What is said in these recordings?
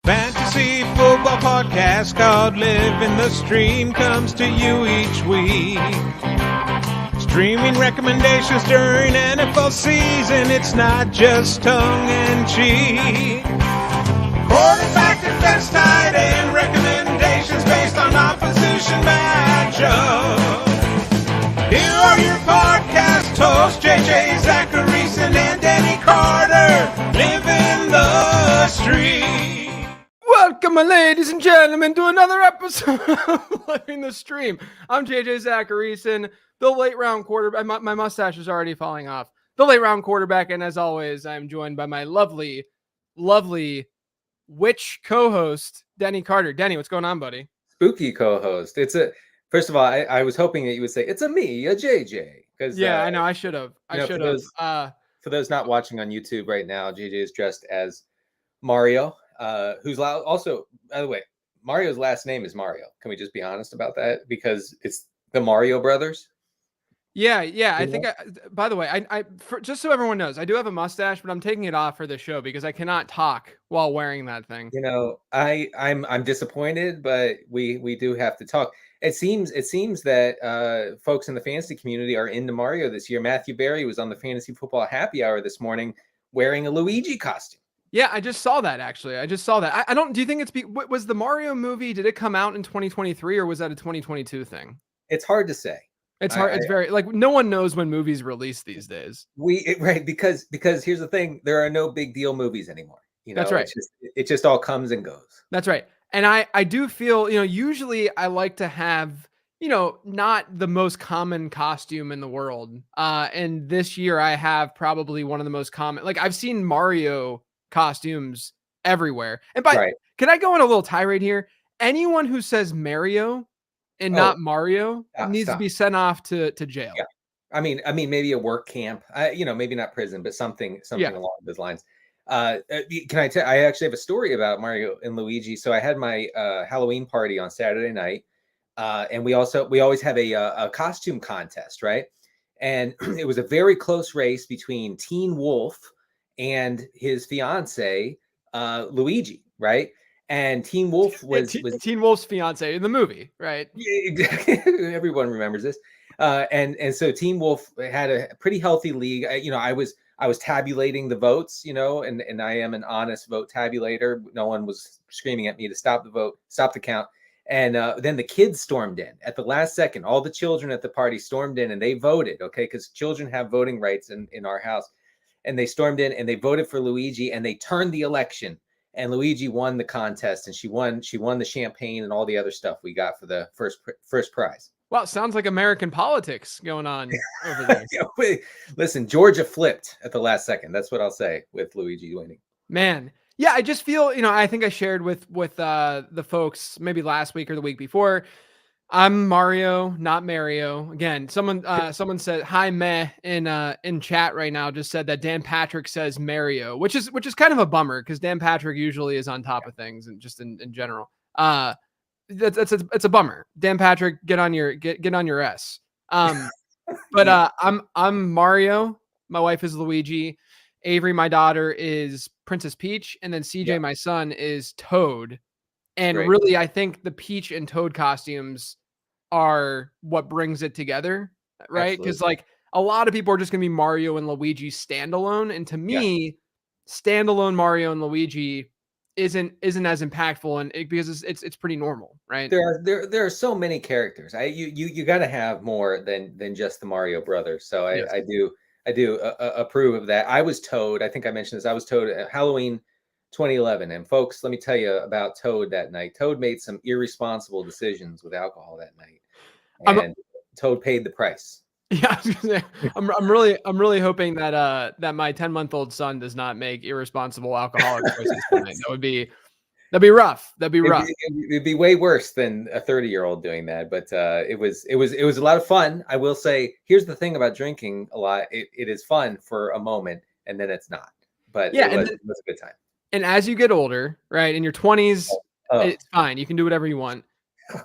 Fantasy football podcast called Living the Stream comes to you each week. Streaming recommendations during NFL season, it's not just tongue-in-cheek. Quarterback, defense, tight end recommendations based on opposition matchup. Here are your podcast hosts, JJ Zacharyson and Danny Carter, living the stream. Welcome, my ladies and gentlemen, to another episode of Living the Stream. I'm JJ Zacharyson, the late round quarterback. My mustache is already falling off. The late round quarterback, and as always, I'm joined by my lovely witch co-host, Denny Carter. Denny, what's going on, buddy? Spooky co-host. First of all, I was hoping that you would say it's a JJ. Because I know I should have. For those not watching on YouTube right now, JJ is dressed as Mario. Who's also, by the way, Mario's last name is Mario. Can we just be honest about that? Because it's the Mario brothers. Yeah. I think. By the way, I just so everyone knows, I do have a mustache, but I'm taking it off for the show because I cannot talk while wearing that thing. You know, I'm disappointed, but we do have to talk. It seems that folks in the fantasy community are into Mario this year. Matthew Berry was on the Fantasy Football Happy Hour this morning wearing a Luigi costume. Yeah, I just saw that, actually. I just saw that. I don't, do you think was the Mario movie, did it come out in 2023 or was that a 2022 thing? It's hard to say. It's hard. It's very, like, no one knows when movies release these days. Right. Because here's the thing. There are no big deal movies anymore. You know, that's right. It just all comes and goes. That's right. And I do feel, usually I like to have, not the most common costume in the world. And this year I have probably one of the most common, like I've seen Mario costumes everywhere. And Can I go on a little tirade here? Anyone who says Mario and not Mario needs to be sent off to jail. Yeah. I mean, maybe a work camp, maybe not prison, but something along those lines. Can I tell? I actually have a story about Mario and Luigi. So I had my Halloween party on Saturday night, and we always have a costume contest, right? And it was a very close race between Teen Wolf and his fiance Luigi, right? And Teen Wolf was Teen Wolf's fiance in the movie, right? Everyone remembers this. And so Teen Wolf had a pretty healthy league. I was tabulating the votes, and I am an honest vote tabulator. No one was screaming at me to stop the vote, stop the count. And then the kids stormed in at the last second. All the children at the party stormed in and they voted, okay? Because children have voting rights in our house. And they stormed in and they voted for Luigi and they turned the election. And Luigi won the contest and she won the champagne and all the other stuff we got for the first prize. Wow, sounds like American politics going on over there. Listen, Georgia flipped at the last second. That's what I'll say with Luigi winning. Man, yeah, I just feel, I think I shared with the folks maybe last week or the week before. I'm Mario, not Mario. Again, someone said hi meh in chat right now. Just said that Dan Patrick says Mario, which is kind of a bummer because Dan Patrick usually is on top of things and just in general. It's a bummer. Dan Patrick, get on your S. But I'm Mario. My wife is Luigi. Avery, my daughter, is Princess Peach, and then CJ, my son, is Toad. And really, I think the Peach and Toad costumes are what brings it together, right? Because like a lot of people are just gonna be Mario and Luigi standalone, and to me, standalone Mario and Luigi isn't as impactful, and because it's pretty normal, right? There are so many characters. You got to have more than just the Mario brothers. So I do approve of that. I was Toad. I think I mentioned this. I was Toad at Halloween 2011. And folks, let me tell you about Toad that night. Toad made some irresponsible decisions with alcohol that night, and Toad paid the price. Yeah, I'm really hoping that my 10-month-old son does not make irresponsible alcoholic choices tonight. That'd be rough. That'd be rough. It'd be way worse than a 30-year-old doing that. But it was a lot of fun. I will say, here's the thing about drinking a lot: it is fun for a moment, and then it's not. But it was a good time. And as you get older, right, in your 20s, it's fine. You can do whatever you want.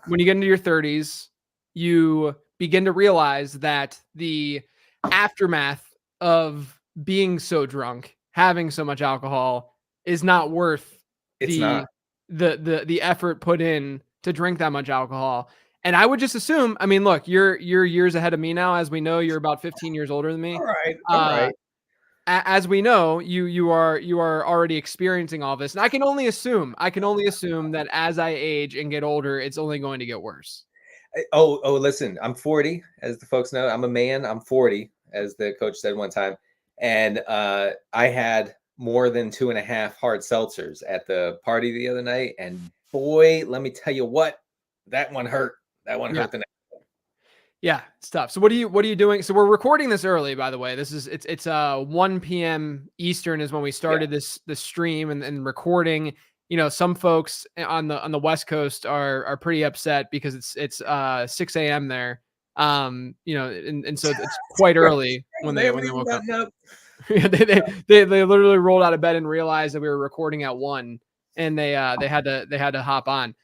When you get into your 30s, you begin to realize that the aftermath of being so drunk, having so much alcohol, is not worth the effort put in to drink that much alcohol. And I would just assume, I mean, look, you're years ahead of me now. As we know, you're about 15 years older than me. All right, all Uh, right. as we know, you are already experiencing all this. And I can only assume that as I age and get older, it's only going to get worse. Oh, listen, I'm 40, as the folks know. I'm a man. I'm 40, as the coach said one time. And I had more than 2.5 hard seltzers at the party the other night. And boy, let me tell you what, that one hurt. That one Yeah. hurt the next. Yeah, it's tough. So what are you doing? So we're recording this early, by the way. This is it's 1 p.m. Eastern is when we started this stream and recording. You know, some folks on the West Coast are pretty upset because it's 6 a.m. there. You know, and so it's quite early when they woke up. Yeah, they literally rolled out of bed and realized that we were recording at 1, and they had to hop on.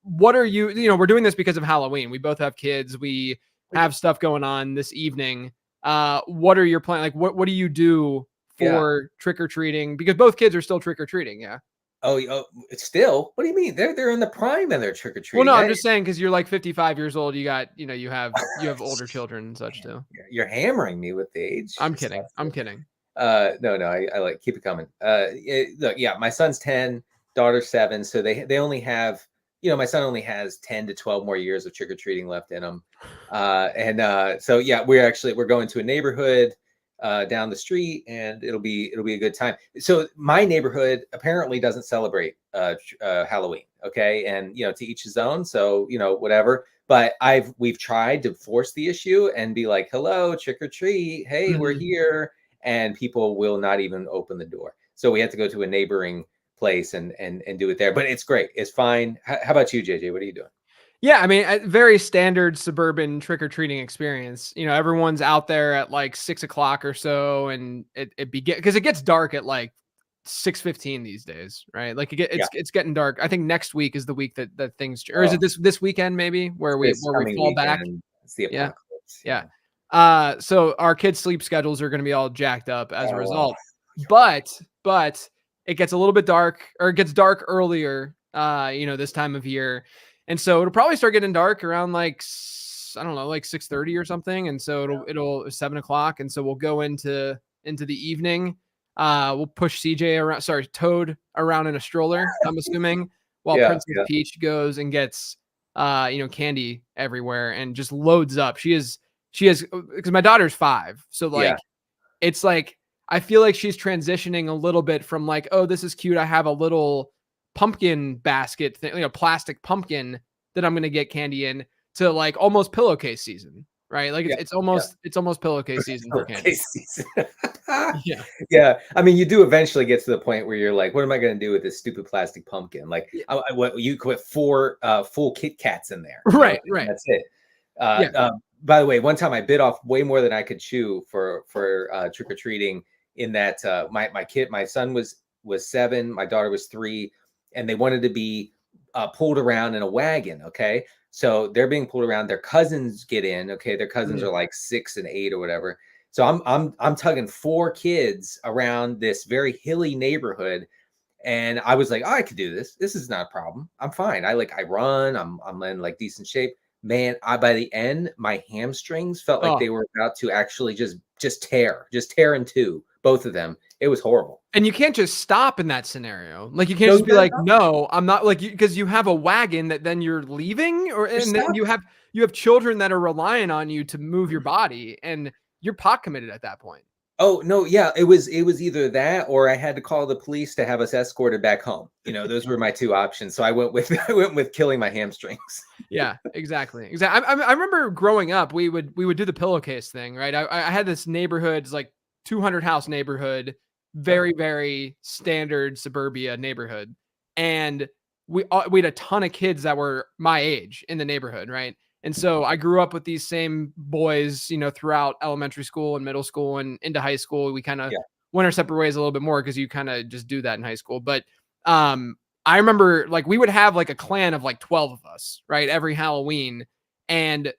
What are you know, we're doing this because of Halloween. We both have kids. We have stuff going on this evening. What are your plans? Like, what do you do for trick-or-treating? Because both kids are still trick-or-treating. Yeah. Oh, it's still, what do you mean? They're in the prime of their trick-or-treating. Well, no, I'm just saying, because you're like 55 years old. You have older children and such too. You're hammering me with the age. I'm kidding. No, I like, keep it coming. Look, yeah, my son's 10, daughter's 7. So they only have, you know, my son only has 10 to 12 more years of trick-or-treating left in him. So yeah, we're going to a neighborhood down the street, and it'll be a good time. So my neighborhood apparently doesn't celebrate Halloween. Okay. And, you know, to each his own. So, you know, whatever. But we've tried to force the issue and be like, hello, trick or treat. Hey, we're here. And people will not even open the door. So we have to go to a neighboring place and do it there. But it's great. It's fine. How about you, JJ? What are you doing? Yeah, I mean, a very standard suburban trick-or-treating experience. You know, everyone's out there at like 6 o'clock or so, and it begins because it gets dark at like 6:15 these days, right? Like it's getting dark. I think next week is the week that things, or is it this weekend maybe where we fall back? It's the apocalypse. Yeah. So our kids' sleep schedules are going to be all jacked up as a result. But it gets a little bit dark, or it gets dark earlier, you know, this time of year. And so it'll probably start getting dark around like, I don't know, like 6:30 or something. And so it'll 7 o'clock. And so we'll go into the evening. We'll push Toad around in a stroller, I'm assuming, while Princess Peach goes and gets, you know, candy everywhere and just loads up. She has, because my daughter's 5. So like, it's like, I feel like she's transitioning a little bit from like, oh, this is cute, I have a little pumpkin basket thing, you know, plastic pumpkin that I'm going to get candy in, to like almost pillowcase season, right? Like it's almost pillowcase season for candy. Yeah. I mean, you do eventually get to the point where you're like, what am I going to do with this stupid plastic pumpkin? Like, what you put 4 full Kit Kats in there, right? That's it. By the way, one time I bit off way more than I could chew for trick or treating. In that my son was 7, my daughter was 3. And they wanted to be pulled around in a wagon. Okay. So they're being pulled around. Their cousins get in. Okay. Their cousins are like 6 and 8 or whatever. So I'm tugging 4 kids around this very hilly neighborhood. And I was like, oh, I could do this. This is not a problem. I'm fine. I run. I'm in like decent shape. Man, by the end, my hamstrings felt like they were about to actually just tear in two, both of them. It was horrible. And you can't just stop in that scenario. Like you can't just be like, no, I'm not, like, because you have a wagon that then you're leaving, and then you have children that are relying on you to move your body, and you're pot committed at that point. Oh no, yeah, it was either that or I had to call the police to have us escorted back home. You know, those were my 2 options. So I went with killing my hamstrings. Yeah, exactly. I remember growing up, we would do the pillowcase thing, right? I had this neighborhood, it's like 200 house neighborhood, very, very standard suburbia neighborhood, and we had a ton of kids that were my age in the neighborhood, right? And so I grew up with these same boys, you know, throughout elementary school and middle school and into high school. We kind of went our separate ways a little bit more because you kind of just do that in high school. But I remember like we would have like a clan of like 12 of us, right? Every Halloween. And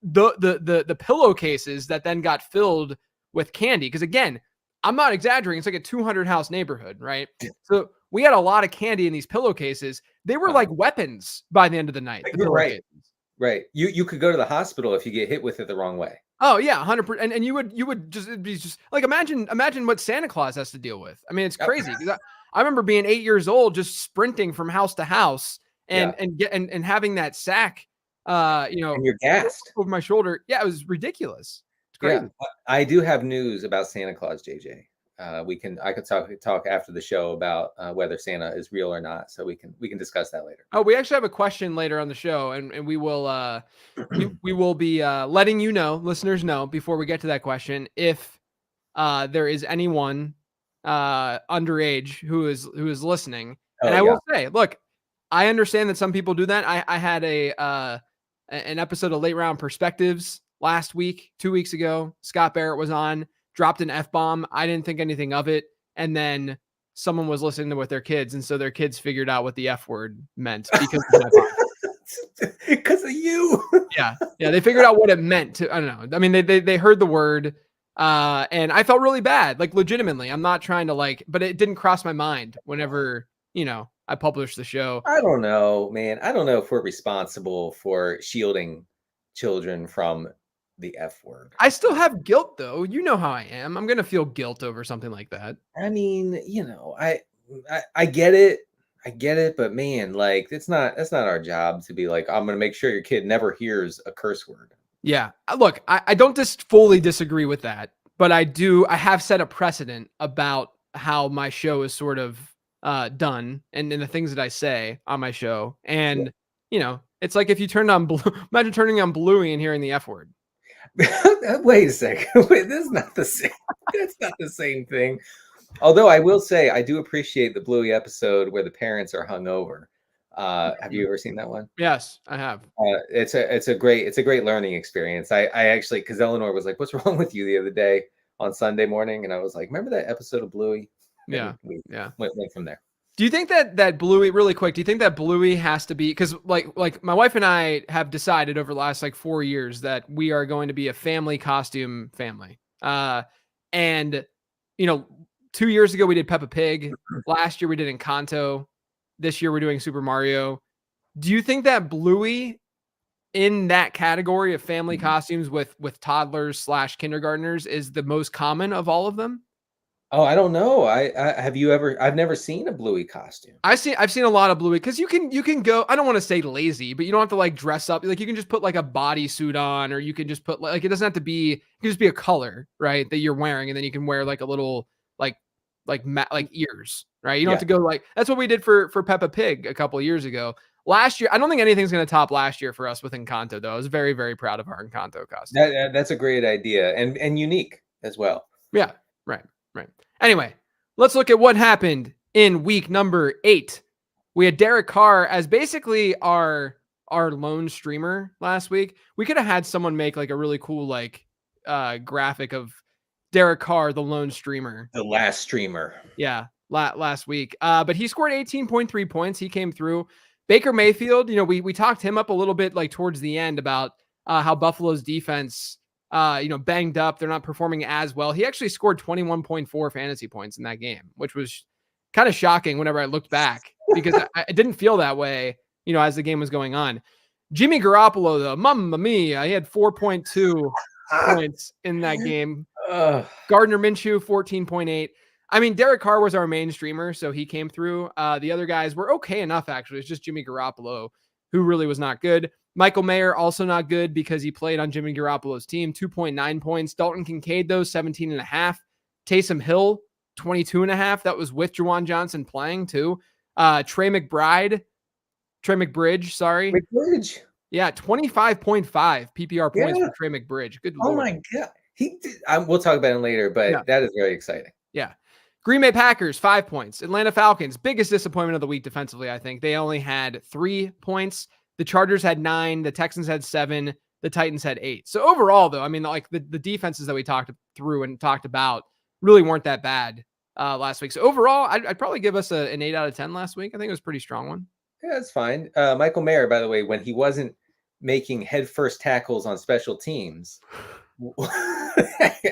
the pillowcases that then got filled with candy. Because again, I'm not exaggerating. It's like a 200 house neighborhood, right? So we had a lot of candy in these pillowcases. They were like weapons by the end of the night. The You're right. pillowcases. Right. You could go to the hospital if you get hit with it the wrong way. Oh yeah, 100%. And you would just, it'd be just like, imagine what Santa Claus has to deal with. I mean, it's crazy. 'Cause I remember being 8 years old, just sprinting from house to house and having that sack, And you're gassed. over my shoulder. Yeah, it was ridiculous. It's crazy. Yeah. I do have news about Santa Claus, JJ. I could talk after the show about whether Santa is real or not. So we can discuss that later. Oh, we actually have a question later on the show, and we will we will be letting you know, listeners know, before we get to that question, if there is anyone underage who is listening. And I will say, look, I understand that some people do that. I had an episode of Late Round Perspectives last week, 2 weeks ago. Scott Barrett was on, dropped an F-bomb. I didn't think anything of it. And then someone was listening to with their kids. And so their kids figured out what the F word meant because of the F-bomb. Because of you. Yeah. They figured out what it meant to, I don't know. I mean, they heard the word and I felt really bad, like legitimately. I'm not trying to but it didn't cross my mind whenever, I published the show. I don't know, man. I don't know if we're responsible for shielding children from the F word. I still have guilt though. You know how I am. I'm going to feel guilt over something like that. I mean, I get it. I get it, but man, that's not our job to be like, I'm going to make sure your kid never hears a curse word. Yeah. Look, I don't just fully disagree with that, but I have set a precedent about how my show is sort of done and the things that I say on my show. And, it's like if you turned on imagine turning on Bluey and hearing the F word. Wait a second. Wait, this is not the same. That's not the same thing. Although I will say, I do appreciate the Bluey episode where the parents are hungover. Have you ever seen that one? Yes, I have. It's a great learning experience. I actually, because Eleanor was like, "What's wrong with you?" the other day on Sunday morning, and I was like, "Remember that episode of Bluey?" And we went from there. Do you think that Bluey, really quick, do you think that Bluey has to be, because like my wife and I have decided over the last 4 years that we are going to be a family costume family. And 2 years ago we did Peppa Pig. Last year we did Encanto. This year we're doing Super Mario. Do you think that Bluey, in that category of family costumes with toddlers / kindergartners, is the most common of all of them? Oh, I don't know. I've never seen a Bluey costume. I've seen a lot of Bluey, because you can go, I don't want to say lazy, but you don't have to dress up. You can just put a bodysuit on, or you can just put it doesn't have to be, it can just be a color, right, that you're wearing, and then you can wear a little ears, right? You don't have to go that's what we did for Peppa Pig a couple of years ago. Last year, I don't think anything's going to top last year for us with Encanto, though. I was very, very proud of our Encanto costume. That's a great idea and unique as well. Yeah, right. Anyway, let's look at what happened in week number 8. We had Derek Carr as basically our lone streamer last week. We could have had someone make a really cool graphic of Derek Carr, the lone streamer. The last streamer. Yeah, last week. But he scored 18.3 points. He came through. Baker Mayfield, we talked him up a little bit towards the end about how Buffalo's defense banged up. They're not performing as well. He actually scored 21.4 fantasy points in that game, which was kind of shocking whenever I looked back, because I didn't feel that way, as the game was going on. Jimmy Garoppolo, though, mamma mia, he had 4.2 points in that game. Gardner Minshew, 14.8. I mean, Derek Carr was our main streamer, so he came through. The other guys were okay enough, actually. It's just Jimmy Garoppolo who really was not good. Michael Mayer, also not good because he played on Jimmy Garoppolo's team, 2.9 points. Dalton Kincaid, though, 17.5. Taysom Hill, 22.5. That was with Juwan Johnson playing, too. Trey McBride, sorry. McBridge. Yeah, 25.5 PPR points for Trey McBridge. Good Lord. Oh, my God. He did. We'll talk about him later, but that is very exciting. Yeah. Green Bay Packers, 5 points. Atlanta Falcons, biggest disappointment of the week defensively, I think. They only had 3 points. The Chargers had 9. The Texans had 7. The Titans had 8. So overall, though, I mean, the defenses that we talked through and talked about really weren't that bad last week. So overall, I'd probably give us an 8 out of 10 last week. I think it was a pretty strong one. Yeah, that's fine. Michael Mayer, by the way, when he wasn't making headfirst tackles on special teams,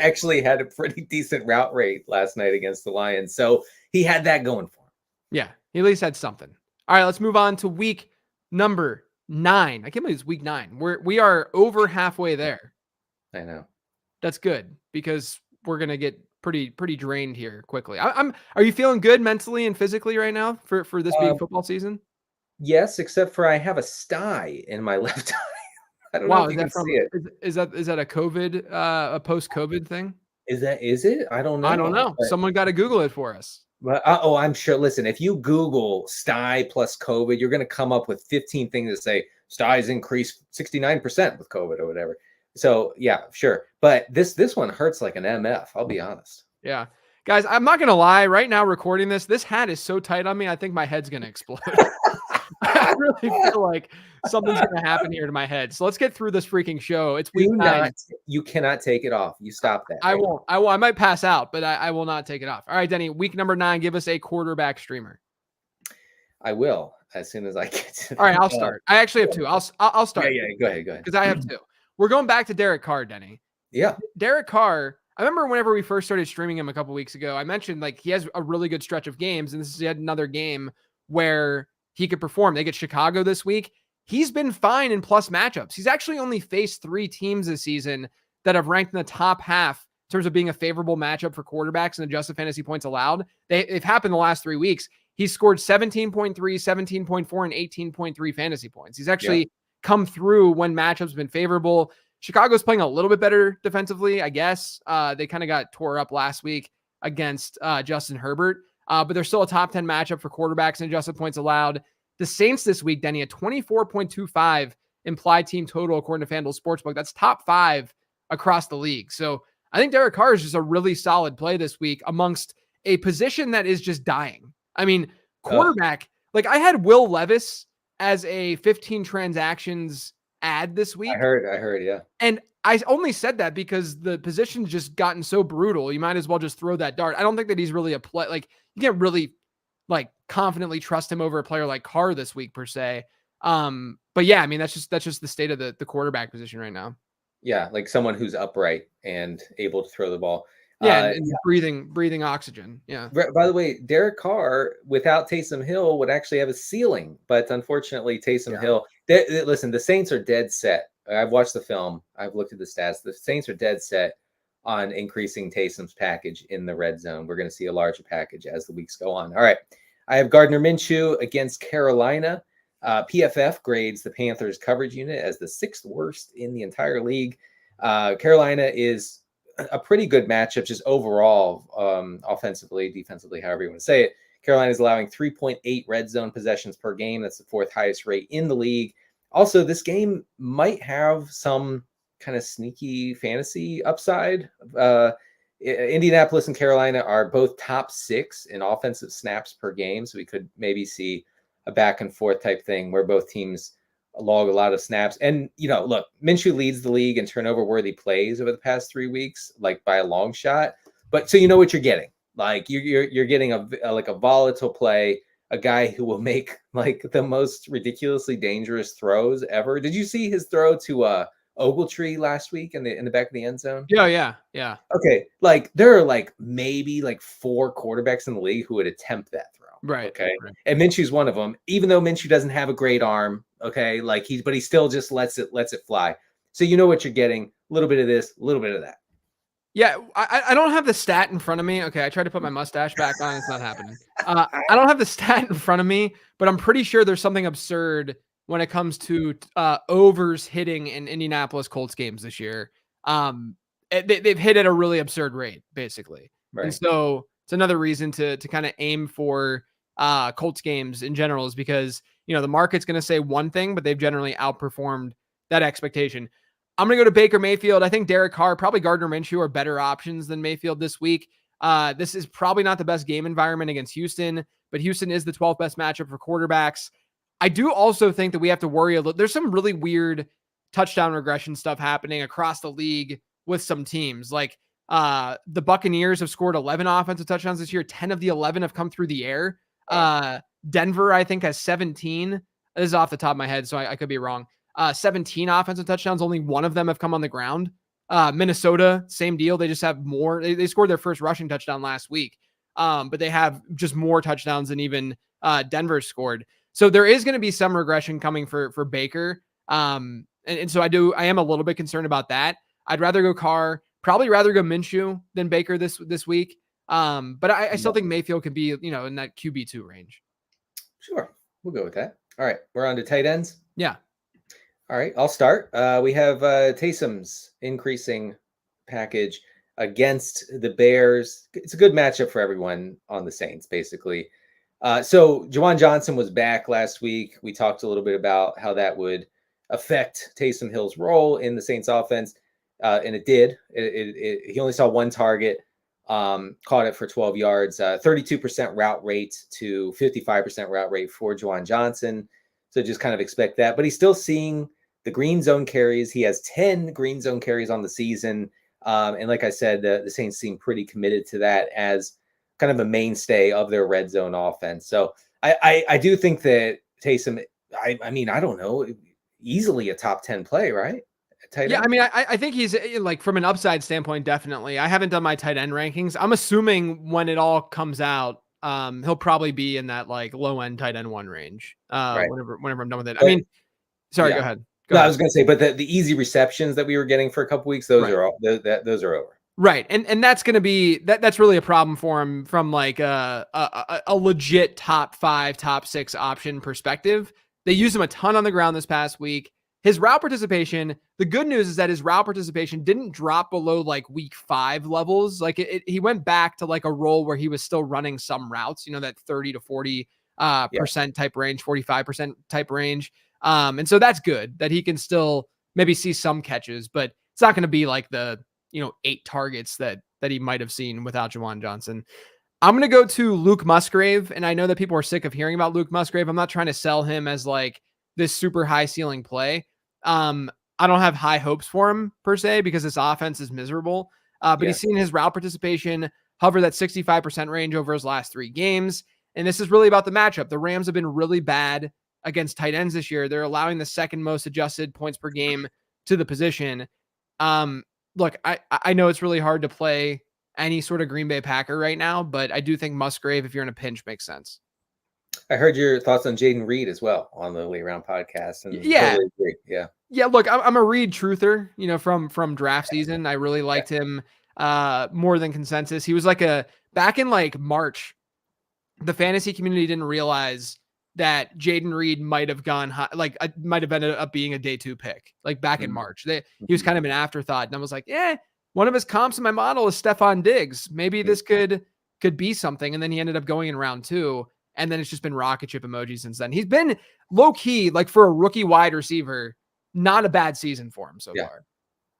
actually had a pretty decent route rate last night against the Lions. So he had that going for him. Yeah, he at least had something. All right, let's move on to week number 9. I can't believe it's week 9. We are over halfway there. I know. That's good because we're gonna get pretty drained here quickly. Are you feeling good mentally and physically right now for this being football season? Yes, except for I have a sty in my left eye. I don't know Wow, if is you that can from see it. is that a COVID a post-COVID thing? Is it? I don't I don't know. know. Someone got to Google it for us. But, oh, I'm sure. Listen, if you Google sty plus COVID, you're going to come up with 15 things that say sty's increased 69% with COVID or whatever. So yeah, sure. But this one hurts like an MF. I'll be honest. Yeah. Guys, I'm not gonna lie, right now recording this hat is so tight on me, I think my head's gonna explode. I really feel like something's gonna happen here to my head. So let's get through this freaking show. It's week 9. You cannot take it off. You stop that. I won't. I might pass out, but I will not take it off. All right, Denny, week number 9, give us a quarterback streamer. I will as soon as I get to All right, I'll start. I actually have 2. I'll start. Yeah, go ahead. Because I have 2. We're going back to Derek Carr, Denny. Yeah. Derek Carr, I remember whenever we first started streaming him a couple weeks ago, I mentioned like he has a really good stretch of games, and this is yet another game where he could perform. They get Chicago this week. He's been fine in plus matchups. He's actually only faced 3 teams this season that have ranked in the top half in terms of being a favorable matchup for quarterbacks and adjusted fantasy points allowed. They've happened the last 3 weeks. He's scored 17.3, 17.4, and 18.3 fantasy points. He's actually come through when matchups have been favorable. Chicago's playing a little bit better defensively, I guess. They kind of got tore up last week against Justin Herbert, but they're still a top 10 matchup for quarterbacks and adjusted points allowed. The Saints this week, Denny, a 24.25 implied team total according to FanDuel Sportsbook. That's top 5 across the league. So I think Derek Carr is just a really solid play this week amongst a position that is just dying. I mean, quarterback, like I had Will Levis as a 15 transactions ad this week. I heard, yeah. And I only said that because the position's just gotten so brutal. You might as well just throw that dart. I don't think that he's really a play. Like you can't really like confidently trust him over a player like Carr this week per se. But yeah, I mean, that's just the state of the quarterback position right now. Yeah. Like someone who's upright and able to throw the ball. Yeah. And breathing oxygen. Yeah. By the way, Derek Carr without Taysom Hill would actually have a ceiling, but unfortunately Taysom Hill, listen, the Saints are dead set. I've watched the film. I've looked at the stats. The Saints are dead set on increasing Taysom's package in the red zone. We're going to see a larger package as the weeks go on. All right. I have Gardner Minshew against Carolina. PFF grades the Panthers coverage unit as the 6th worst in the entire league. Carolina is a pretty good matchup just overall, offensively, defensively, however you want to say it. Carolina is allowing 3.8 red zone possessions per game. That's the 4th highest rate in the league. Also, this game might have some kind of sneaky fantasy upside. Indianapolis and Carolina are both top 6 in offensive snaps per game. So we could maybe see a back and forth type thing where both teams log a lot of snaps. And, look, Minshew leads the league in turnover worthy plays over the past 3 weeks, like by a long shot. But so you know what you're getting. Like you're getting a volatile play, a guy who will make like the most ridiculously dangerous throws ever. Did you see his throw to Ogletree last week in the back of the end zone? Yeah. Okay, like there are like maybe like 4 quarterbacks in the league who would attempt that throw. Right. Okay. Right. And Minshew's one of them, even though Minshew doesn't have a great arm. Okay. Like but he still just lets it fly. So you know what you're getting. A little bit of this, a little bit of that. Yeah. I don't have the stat in front of me. Okay. I tried to put my mustache back on. It's not happening. I don't have the stat in front of me, but I'm pretty sure there's something absurd when it comes to overs hitting in Indianapolis Colts games this year. They've hit at a really absurd rate, basically. Right. And so it's another reason to kind of aim for Colts games in general is because, the market's going to say one thing, but they've generally outperformed that expectation. I'm going to go to Baker Mayfield. I think Derek Carr, probably Gardner Minshew are better options than Mayfield this week. This is probably not the best game environment against Houston, but Houston is the 12th best matchup for quarterbacks. I do also think that we have to worry a little. There's some really weird touchdown regression stuff happening across the league with some teams. Like the Buccaneers have scored 11 offensive touchdowns this year. 10 of the 11 have come through the air. Denver, I think, has 17. This is off the top of my head, so I could be wrong. 17 offensive touchdowns. Only 1 of them have come on the ground. Minnesota, same deal. They just have more. They scored their first rushing touchdown last week. but they have just more touchdowns than even Denver scored. So there is going to be some regression coming for Baker. And so I am a little bit concerned about that. I'd rather go Carr, probably rather go Minshew than Baker this week. But I still think Mayfield could be, in that QB2 range. Sure. We'll go with that. All right. We're on to tight ends. Yeah. All right. I'll start. We have Taysom's increasing package against the Bears. It's a good matchup for everyone on the Saints, basically. So Juwan Johnson was back last week. We talked a little bit about how that would affect Taysom Hill's role in the Saints offense. And it did. He only saw one target, caught it for 12 yards, 32% route rate to 55% route rate for Juwan Johnson. So just kind of expect that. But he's still seeing the green zone carries. He has 10 green zone carries on the season. And like I said, the Saints seem pretty committed to that as kind of a mainstay of their red zone offense. So I do think that Taysom, I don't know, easily a top 10 play, right? Yeah, I mean, I think he's like from an upside standpoint, definitely. I haven't done my tight end rankings. I'm assuming when it all comes out, he'll probably be in that like low end tight end 1 range. Right. Whenever I'm done with it. I mean, sorry, yeah. go ahead. I was going to say, but the easy receptions that we were getting for a couple weeks, those are all, those are over. Right. And that's going to be, that's really a problem for him from like a legit top 5, top 6 option perspective. They used him a ton on the ground this past week. His route participation, the good news is that his route participation didn't drop below like week 5 levels. Like he went back to like a role where he was still running some routes, that 30 to 40 percent type range, 45% type range. And so that's good that he can still maybe see some catches, but it's not going to be like the, 8 targets that he might have seen without Juwan Johnson. I'm going to go to Luke Musgrave. And I know that people are sick of hearing about Luke Musgrave. I'm not trying to sell him as like this super high ceiling play. I don't have high hopes for him per se, because this offense is miserable. But he's seen his route participation hover that 65% range over his last 3 games. And this is really about the matchup. The Rams have been really bad against tight ends this year. They're allowing the second most adjusted points per game to the position. Look, I know it's really hard to play any sort of Green Bay Packer right now, but I do think Musgrave, if you're in a pinch, makes sense. I heard your thoughts on Jaden Reed as well on the Late Round podcast. And yeah. Totally agree. Yeah. Yeah. Look, I'm a Reed truther, from draft season. I really liked him more than consensus. He was like back in like March, the fantasy community didn't realize that Jaden Reed might have gone high, might have ended up being a day 2 pick, like back in March. He was kind of an afterthought. And I was like, one of his comps in my model is Stephon Diggs. Maybe this could be something. And then he ended up going in round 2. And then it's just been rocket ship emoji since then. He's been low key, like for a rookie wide receiver, not a bad season for him so far.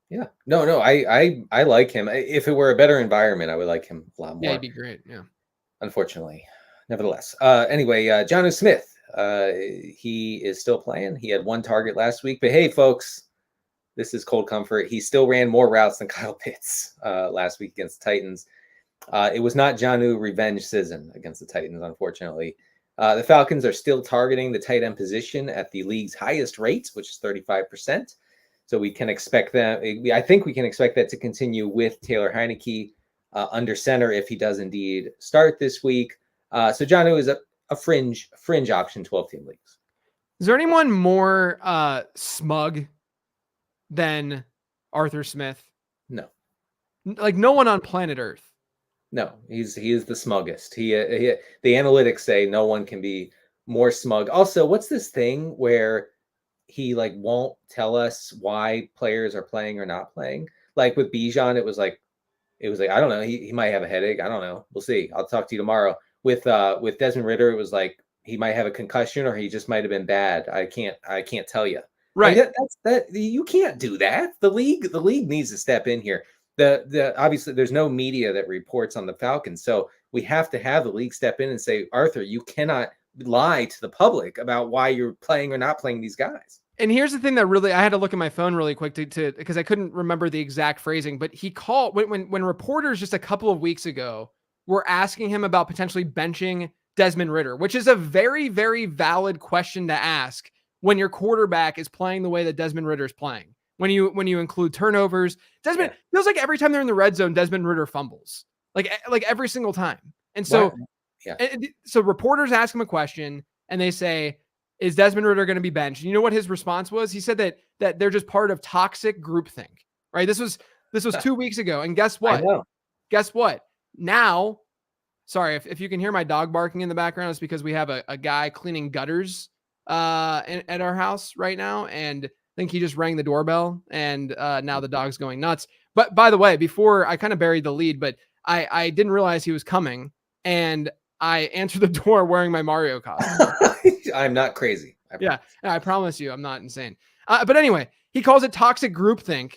Yeah. No, I like him. If it were a better environment, I would like him a lot more. Yeah, he'd be great. Yeah. Unfortunately. Nevertheless. Anyway, Jonnu Smith, he is still playing. He had 1 target last week, but hey, folks, this is cold comfort. He still ran more routes than Kyle Pitts last week against the Titans. It was not Jonnu revenge season against the Titans, unfortunately. The Falcons are still targeting the tight end position at the league's highest rate, which is 35%. So we can expect that. I think we can expect that to continue with Taylor Heineke under center if he does indeed start this week. So Jonnu is a fringe option 12-team leagues. Is there anyone more smug than Arthur Smith? No. Like no one on planet Earth. No, he is the smuggest. The analytics say no one can be more smug. Also, what's this thing where he like won't tell us why players are playing or not playing? Like with Bijan, it was like I don't know. He might have a headache. I don't know. We'll see. I'll talk to you tomorrow. With Desmond Ridder, it was like he might have a concussion or he just might have been bad. I can't tell you. Right. Like you can't do that. The league needs to step in here. The obviously there's no media that reports on the Falcons, so we have to have the league step in and say, Arthur, you cannot lie to the public about why you're playing or not playing these guys. And here's the thing that really, I had to look at my phone really quick to because I couldn't remember the exact phrasing, but he called when reporters just a couple of weeks ago were asking him about potentially benching Desmond Ridder, which is a very, very valid question to ask when your quarterback is playing the way that Desmond Ridder is playing. When you include turnovers, Desmond feels like every time they're in the red zone, Desmond Ridder fumbles like every single time. And so, Yeah. so reporters ask him a question and they say, is Desmond Ridder going to be benched? And you know what his response was? He said that they're just part of toxic groupthink, right? This was 2 weeks ago. And guess I what? know. Guess what? Now, sorry, if you can hear my dog barking in the background, it's because we have a guy cleaning gutters at our house right now. And I think he just rang the doorbell and now the dog's going nuts. But by the way, before I kind of buried the lead, but I didn't realize he was coming and I answered the door wearing my Mario costume. I'm not crazy. I promise you, I'm not insane. But anyway, he calls it toxic groupthink,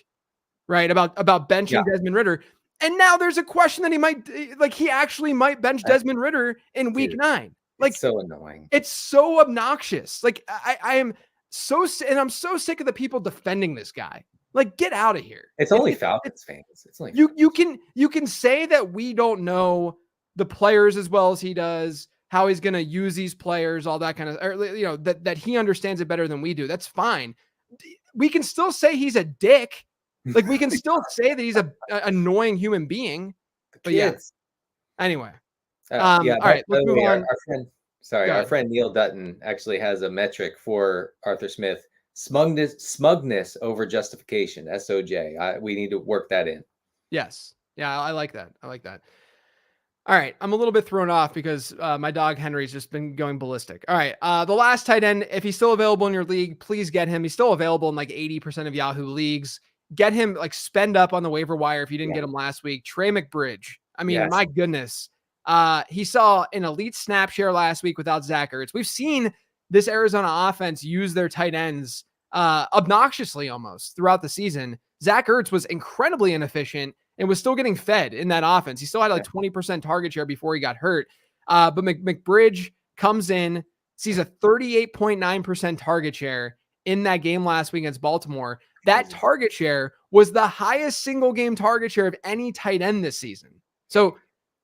right? About benching Desmond Ridder. And now there's a question that he might, like, he actually might bench Desmond Ridder in week 9. Like, it's so annoying. It's so obnoxious. Like, I am so, and I'm so sick of the people defending this guy. Like, get out of here. It's only Falcons fans. It's like you can say that we don't know the players as well as he does, how he's going to use these players, all that kind of, or, you know, that he understands it better than we do. That's fine. We can still say he's a dick. Like, we can still say that he's a annoying human being. But anyway. All right, let's move on. Our friend Neil Dutton actually has a metric for Arthur Smith: smugness over justification. SOJ. We need to work that in. Yes. Yeah, I like that. All right, I'm a little bit thrown off because my dog Henry's just been going ballistic. All right, the last tight end, if he's still available in your league, please get him. He's still available in like 80% of Yahoo leagues. Get him, like, spend up on the waiver wire if you didn't get him last week. Trey McBridge. I mean, my goodness. He saw an elite snap share last week without Zach Ertz. We've seen this Arizona offense use their tight ends obnoxiously almost throughout the season. Zach Ertz was incredibly inefficient and was still getting fed in that offense. He still had like 20% target share before he got hurt. But McBridge comes in, sees a 38.9% target share in that game last week against Baltimore. That target share was the highest single game target share of any tight end this season. So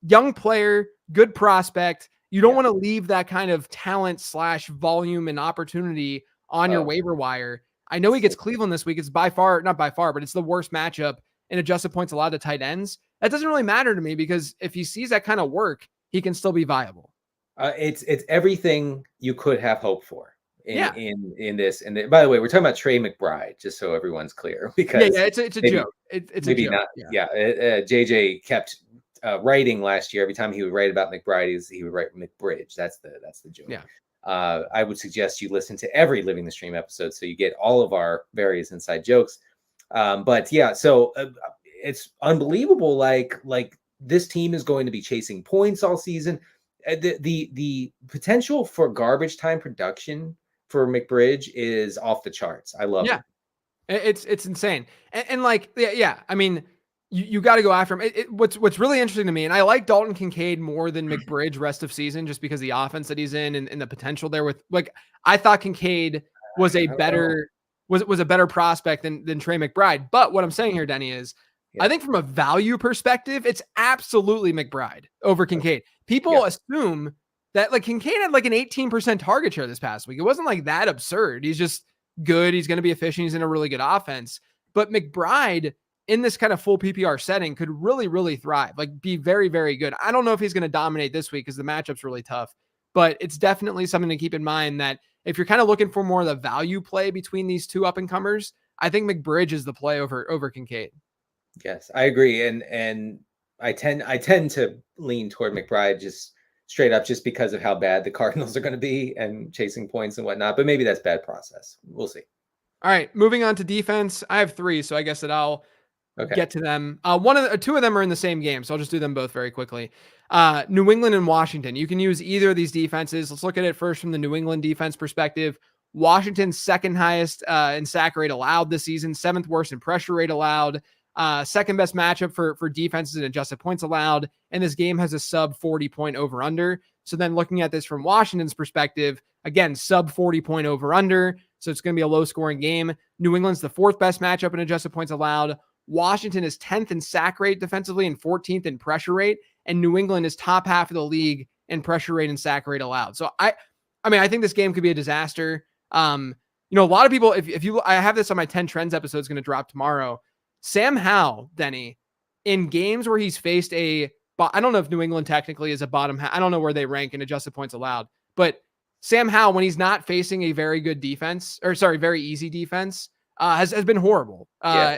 young player, good prospect. You don't want to leave that kind of talent / volume and opportunity on your waiver wire. I know he gets Cleveland this week. It's not by far, but it's the worst matchup in adjusted points allowed to tight ends. That doesn't really matter to me because if he sees that kind of work, he can still be viable. It's everything you could have hoped for in this. And by the way, we're talking about Trey McBride, just so everyone's clear, because it's a joke. It's maybe a joke. Not. JJ kept writing last year. Every time he would write about McBride, he would write McBridge. That's the joke. Yeah. I would suggest you listen to every Living the Stream episode so you get all of our various inside jokes. So it's unbelievable. Like this team is going to be chasing points all season. The potential for garbage time production for McBridge is off the charts. I love it. It's insane. And I mean, you got to go after him. What's really interesting to me, and I like Dalton Kincaid more than McBridge rest of season, just because the offense that he's in and the potential there with, like, I thought Kincaid was a better prospect than Trey McBride. But what I'm saying here, Denny, is I think from a value perspective, it's absolutely McBride over Kincaid. People assume that, like, Kincaid had like an 18% target share this past week. It wasn't like that absurd. He's just good. He's going to be efficient. He's in a really good offense. But McBride in this kind of full PPR setting could really, really thrive, like be very, very good. I don't know if he's going to dominate this week because the matchup's really tough, but it's definitely something to keep in mind that if you're kind of looking for more of the value play between these two up and comers, I think McBridge is the play over Kincaid. Yes, I agree. And I tend to lean toward McBride just straight up, just because of how bad the Cardinals are going to be and chasing points and whatnot, but maybe that's bad process. We'll see. All right. Moving on to defense. I have 3, so I guess that I'll get to them. Two of them are in the same game, so I'll just do them both very quickly. New England and Washington. You can use either of these defenses. Let's look at it first from the New England defense perspective. Washington's second highest in sack rate allowed this season, 7th worst in pressure rate allowed, second best matchup for defenses and adjusted points allowed. And this game has a sub 40 point over under. So then looking at this from Washington's perspective, again, sub 40 point over under. So it's going to be a low scoring game. New England's the 4th best matchup in adjusted points allowed. Washington is 10th in sack rate defensively and 14th in pressure rate. And New England is top half of the league in pressure rate and sack rate allowed. So I think this game could be a disaster. A lot of people, I have this on my 10 trends episode, is going to drop tomorrow. Sam Howell, Denny, in games where he's faced a but I don't know if New England technically is a bottom half. I don't know where they rank in adjusted points allowed, but Sam Howell, when he's not facing a very good defense, or sorry, very easy defense, has been horrible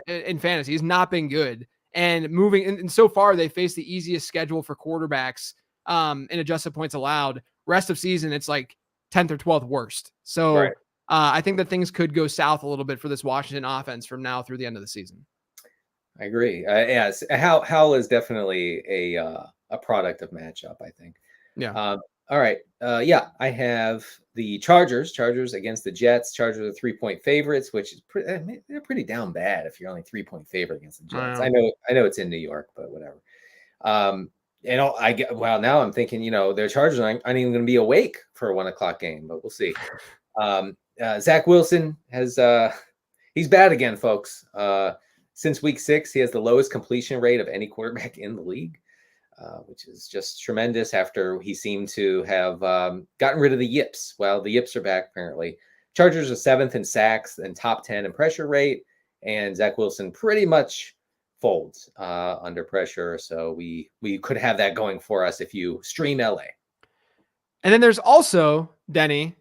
in fantasy. He's not been good. And and so far, they faced the easiest schedule for quarterbacks in adjusted points allowed. Rest of season, it's like 10th or 12th worst. So I think that things could go south a little bit for this Washington offense from now through the end of the season. I agree. Yes, Howell is definitely a product of matchup, I think. Yeah. All right. I have the Chargers against the Jets. Chargers are 3-point favorites, which is they're pretty down bad if you're only 3-point favorite against the Jets. I know it's in New York, but whatever. Now I'm thinking, their Chargers aren't even going to be awake for a 1 o'clock game, but we'll see. Zach Wilson he's bad again, folks. Since week 6, he has the lowest completion rate of any quarterback in the league. Which is just tremendous after he seemed to have gotten rid of the yips. Well, the yips are back, apparently. Chargers are 7th in sacks and top 10 in pressure rate, and Zach Wilson pretty much folds under pressure. So we could have that going for us if you stream LA. And then there's also, Denny,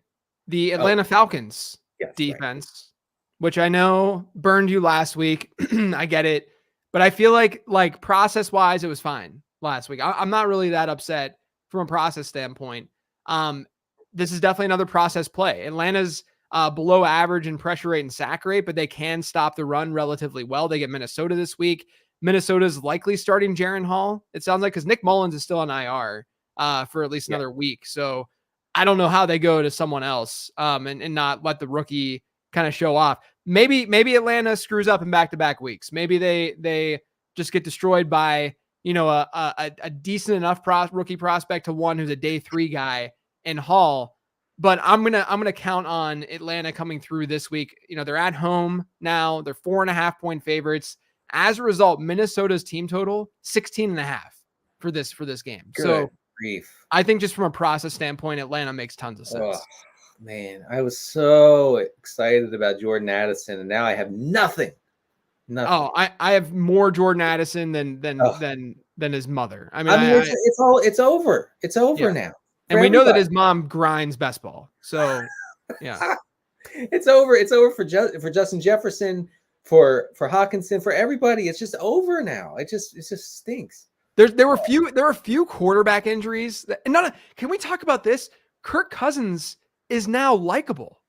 the Atlanta Falcons defense, which I know burned you last week. I get it. But I feel like process-wise, it was fine last week. I'm not really that upset from a process standpoint. This is definitely another process play. Atlanta's below average in pressure rate and sack rate, but they can stop the run relatively well. They get Minnesota this week. Minnesota's likely starting Jaren Hall. It sounds like, because Nick Mullins is still on IR for at least another week. So I don't know how they go to someone else and not let the rookie kind of show off. Maybe Atlanta screws up in back-to-back weeks. Maybe they just get destroyed by a decent enough rookie prospect to one who's a day 3 guy in Hall. But I'm gonna count on Atlanta coming through this week. They're at home now. They're 4.5-point favorites. As a result, Minnesota's team total 16.5 for this game. Good so grief. I think just from a process standpoint, Atlanta makes tons of sense. Oh, man, I was so excited about Jordan Addison, and now I have nothing. Oh, I have more Jordan Addison than his mother. I mean, it's over. It's over now. And we know that his mom grinds best ball. So yeah. It's over. It's over for Justin Jefferson, for Hawkinson, for everybody. It's just over now. It just stinks. There were a few quarterback injuries. Can we talk about this? Kirk Cousins is now likable.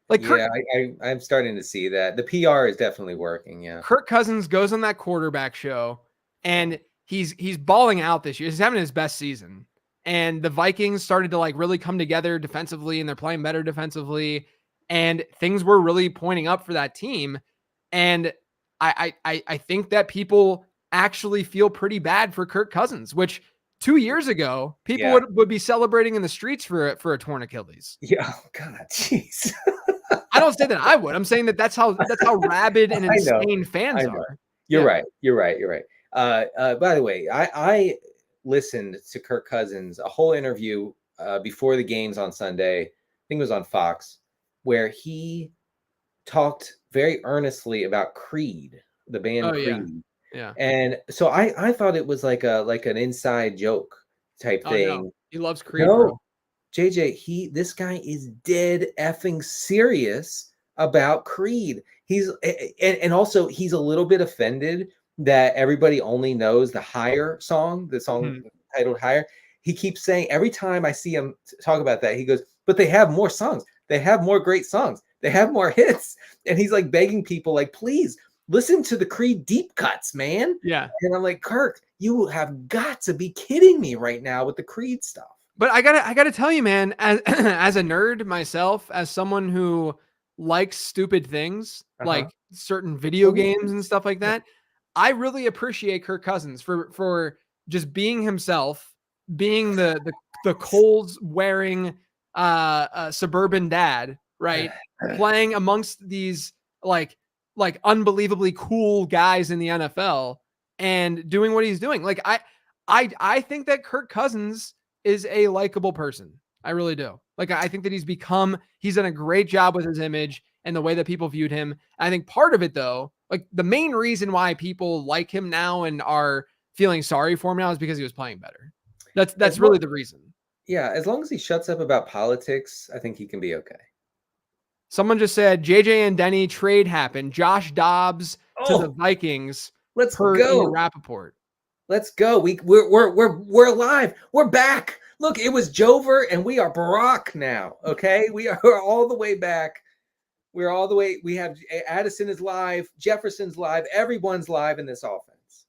I'm starting to see that. The PR is definitely working. Yeah. Kirk Cousins goes on that quarterback show, and he's balling out this year. He's having his best season. And the Vikings started to really come together defensively, and they're playing better defensively, and things were really pointing up for that team. And I think that people actually feel pretty bad for Kirk Cousins, which 2 years ago people would be celebrating in the streets for a torn Achilles. Yeah. Oh, God, jeez. I don't say that I would. I'm saying that's how rabid and insane fans are. You're right. By the way, I listened to Kirk Cousins, a whole interview before the games on Sunday. I think it was on Fox, where he talked very earnestly about Creed, the band Creed. Yeah. And so I thought it was like an inside joke type thing. No. He loves Creed. No. Bro. JJ, this guy is dead effing serious about Creed. He's and also he's a little bit offended that everybody only knows the Higher song, the song titled Higher. He keeps saying, every time I see him talk about that, he goes, but they have more songs. They have more great songs. They have more hits. And he's begging people, please listen to the Creed deep cuts, man. Yeah. And I'm like, Kirk, you have got to be kidding me right now with the Creed stuff. But I gotta tell you, man, as a nerd myself, as someone who likes stupid things like certain video games and stuff like that, I really appreciate Kirk Cousins for just being himself, being the Coles wearing suburban dad, right? Playing amongst these like unbelievably cool guys in the NFL and doing what he's doing. I think that Kirk Cousins is a likable person. I really do. I think that he's done a great job with his image and the way that people viewed him. I think part of it, though, the main reason why people like him now and are feeling sorry for him now is because he was playing better. That's As really long, the reason. yeah, as long as he shuts up about politics, I think he can be okay. Someone just said JJ and Denny trade happened. Josh Dobbs to the Oh, Vikings let's per Ian go. Rappaport. Let's go. We're alive. We're back. Look, it was Jover and we are Barack now. Okay. We are all the way back. We're all the way. We have Addison is live. Jefferson's live. Everyone's live in this offense.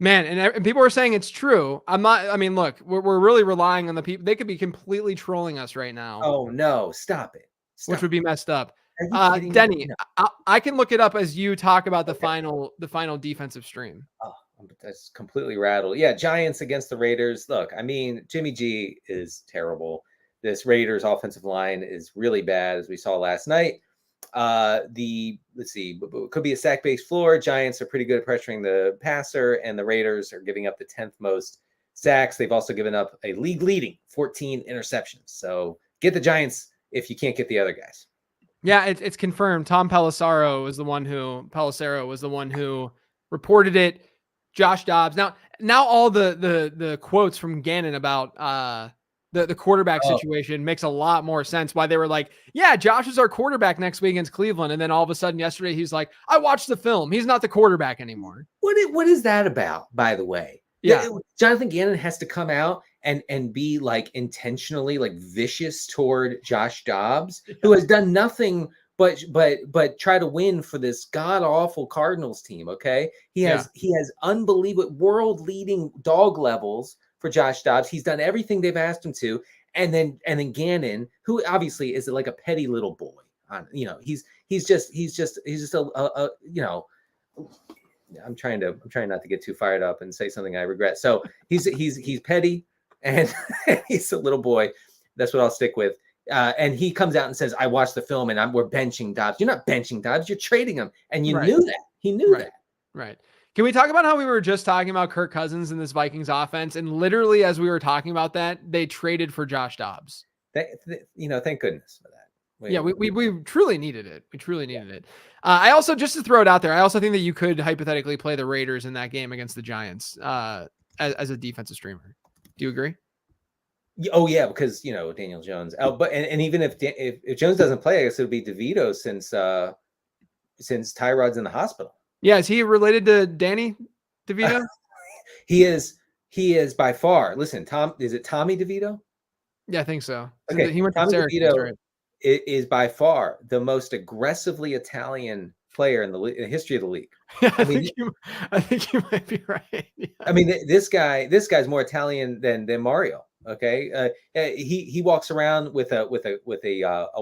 Man, and people are saying it's true. I'm not. I mean, look, we're really relying on the people. They could be completely trolling us right now. Oh no! Stop it! Which would be messed up. Are you kidding Denny, me? I can look it up as you talk about the final defensive stream. Oh, that's completely rattled. Yeah, Giants against the Raiders. Look, I mean, Jimmy G is terrible. This Raiders offensive line is really bad, as we saw last night. Let's see, could be a sack-based floor. Giants are pretty good at pressuring the passer, and the Raiders are giving up the 10th most sacks. They've also given up a league-leading 14 interceptions. So get the Giants if you can't get the other guys. Yeah, it's confirmed. Tom Pelissero was the one who reported it. Josh Dobbs. Now all the quotes from Gannon about the quarterback situation makes a lot more sense. Why they were like, yeah, Josh is our quarterback next week against Cleveland, and then all of a sudden yesterday he's like, I watched the film. He's not the quarterback anymore. What is that about, by the way? Yeah, Jonathan Gannon has to come out and be like intentionally like vicious toward Josh Dobbs, who has done nothing but try to win for this god awful Cardinals team. Okay, he has unbelievable world leading dog levels for Josh Dobbs. He's done everything they've asked him to, and then Gannon, who obviously is like a petty little boy. He's just a you know. I'm trying not to get too fired up and say something I regret. So he's petty and he's a little boy. That's what I'll stick with. And he comes out and says, I watched the film and we're benching Dobbs. You're not benching Dobbs. You're trading him. And you knew that. He knew that. Right. Can we talk about how we were just talking about Kirk Cousins in this Vikings offense? And literally as we were talking about that, they traded for Josh Dobbs. Thank goodness for that. We truly needed it. We truly needed it. I also, just to throw it out there, I also think that you could hypothetically play the Raiders in that game against the Giants as a defensive streamer. Do you agree? Oh yeah, because Daniel Jones. But even if Jones doesn't play, I guess it would be DeVito since Tyrod's in the hospital. Yeah, is he related to Danny DeVito? He is by far. Listen, is it Tommy DeVito? Yeah, I think so. Okay, he went to Tommy Syracuse, DeVito right? is by far the most aggressively Italian player in the history of the league. Yeah, I think you might be right. Yeah. I mean, this guy's more Italian than Mario. Okay, he walks around with a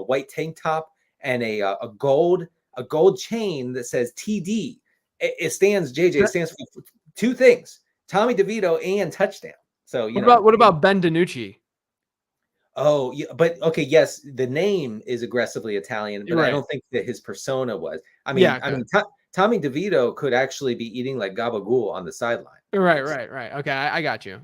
white tank top and a gold chain that says TD. It stands for two things: Tommy DeVito and touchdown. So what about Ben DiNucci? Oh, yeah, but okay, yes, the name is aggressively Italian, but I don't think that his persona was. I mean, Tommy DeVito could actually be eating like gabagool on the sideline. Right. Okay, I got you.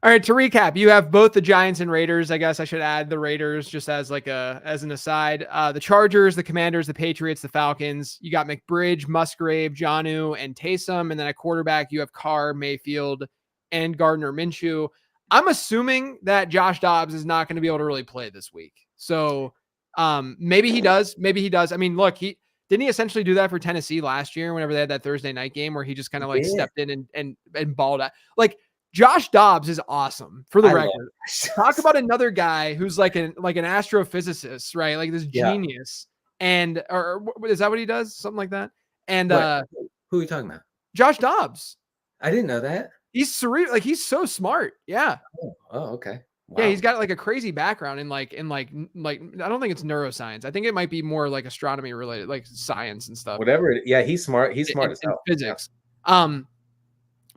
All right, to recap, you have both the Giants and Raiders. I guess I should add the Raiders just as an aside. The Chargers, the Commanders, the Patriots, the Falcons. You got McBridge, Musgrave, Jonnu, and Taysom, and then at quarterback you have Carr, Mayfield, and Gardner Minshew. I'm assuming that Josh Dobbs is not going to be able to really play this week. So maybe he does. I mean, look, didn't he essentially do that for Tennessee last year whenever they had that Thursday night game where he just kind of like stepped in and balled out. Like Josh Dobbs is awesome for the record. Talk about another guy who's like an astrophysicist, right? Like this genius. And or is that what he does? Something like that. And who are you talking about? Josh Dobbs. I didn't know that. He's cerebral, like he's so smart. Yeah. Oh, okay. Wow. Yeah, he's got like a crazy background in like I don't think it's neuroscience. I think it might be more like astronomy related, like science and stuff. Whatever. Yeah, he's smart. He's smart as hell. Physics. Yeah.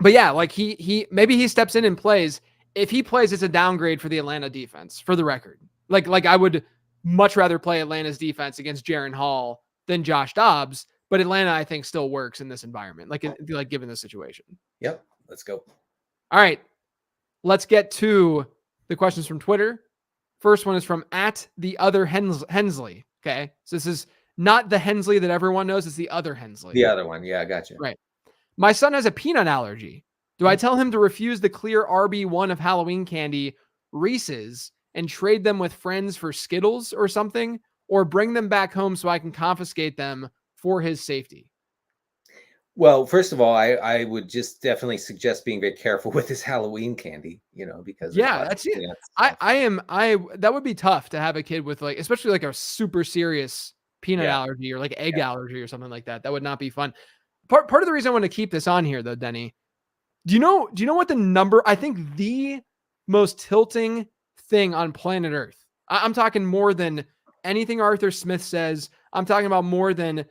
But yeah, like he maybe he steps in and plays. If he plays, it's a downgrade for the Atlanta defense, for the record. Like I would much rather play Atlanta's defense against Jaren Hall than Josh Dobbs, but Atlanta I think still works in this environment, like given the situation. Yep. Let's go. All right. Let's get to the questions from Twitter. First one is from @theotherhensley. Okay. So this is not the Hensley that everyone knows. It's the other Hensley. The other one. Yeah, I got you. Right. My son has a peanut allergy. Do I tell him to refuse the clear RB1 of Halloween candy, Reese's, and trade them with friends for Skittles or something, or bring them back home so I can confiscate them for his safety? Well, first of all, I would just definitely suggest being very careful with this Halloween candy, because there's Yeah, lots that's of it. chance. That would be tough to have a kid with, like, especially like a super serious peanut Yeah. allergy or like egg allergy or something like that. That would not be fun. Part of the reason I want to keep this on here though, Denny, do you know what the number, I think the most tilting thing on planet Earth. I'm talking more than anything Arthur Smith says. I'm talking about more than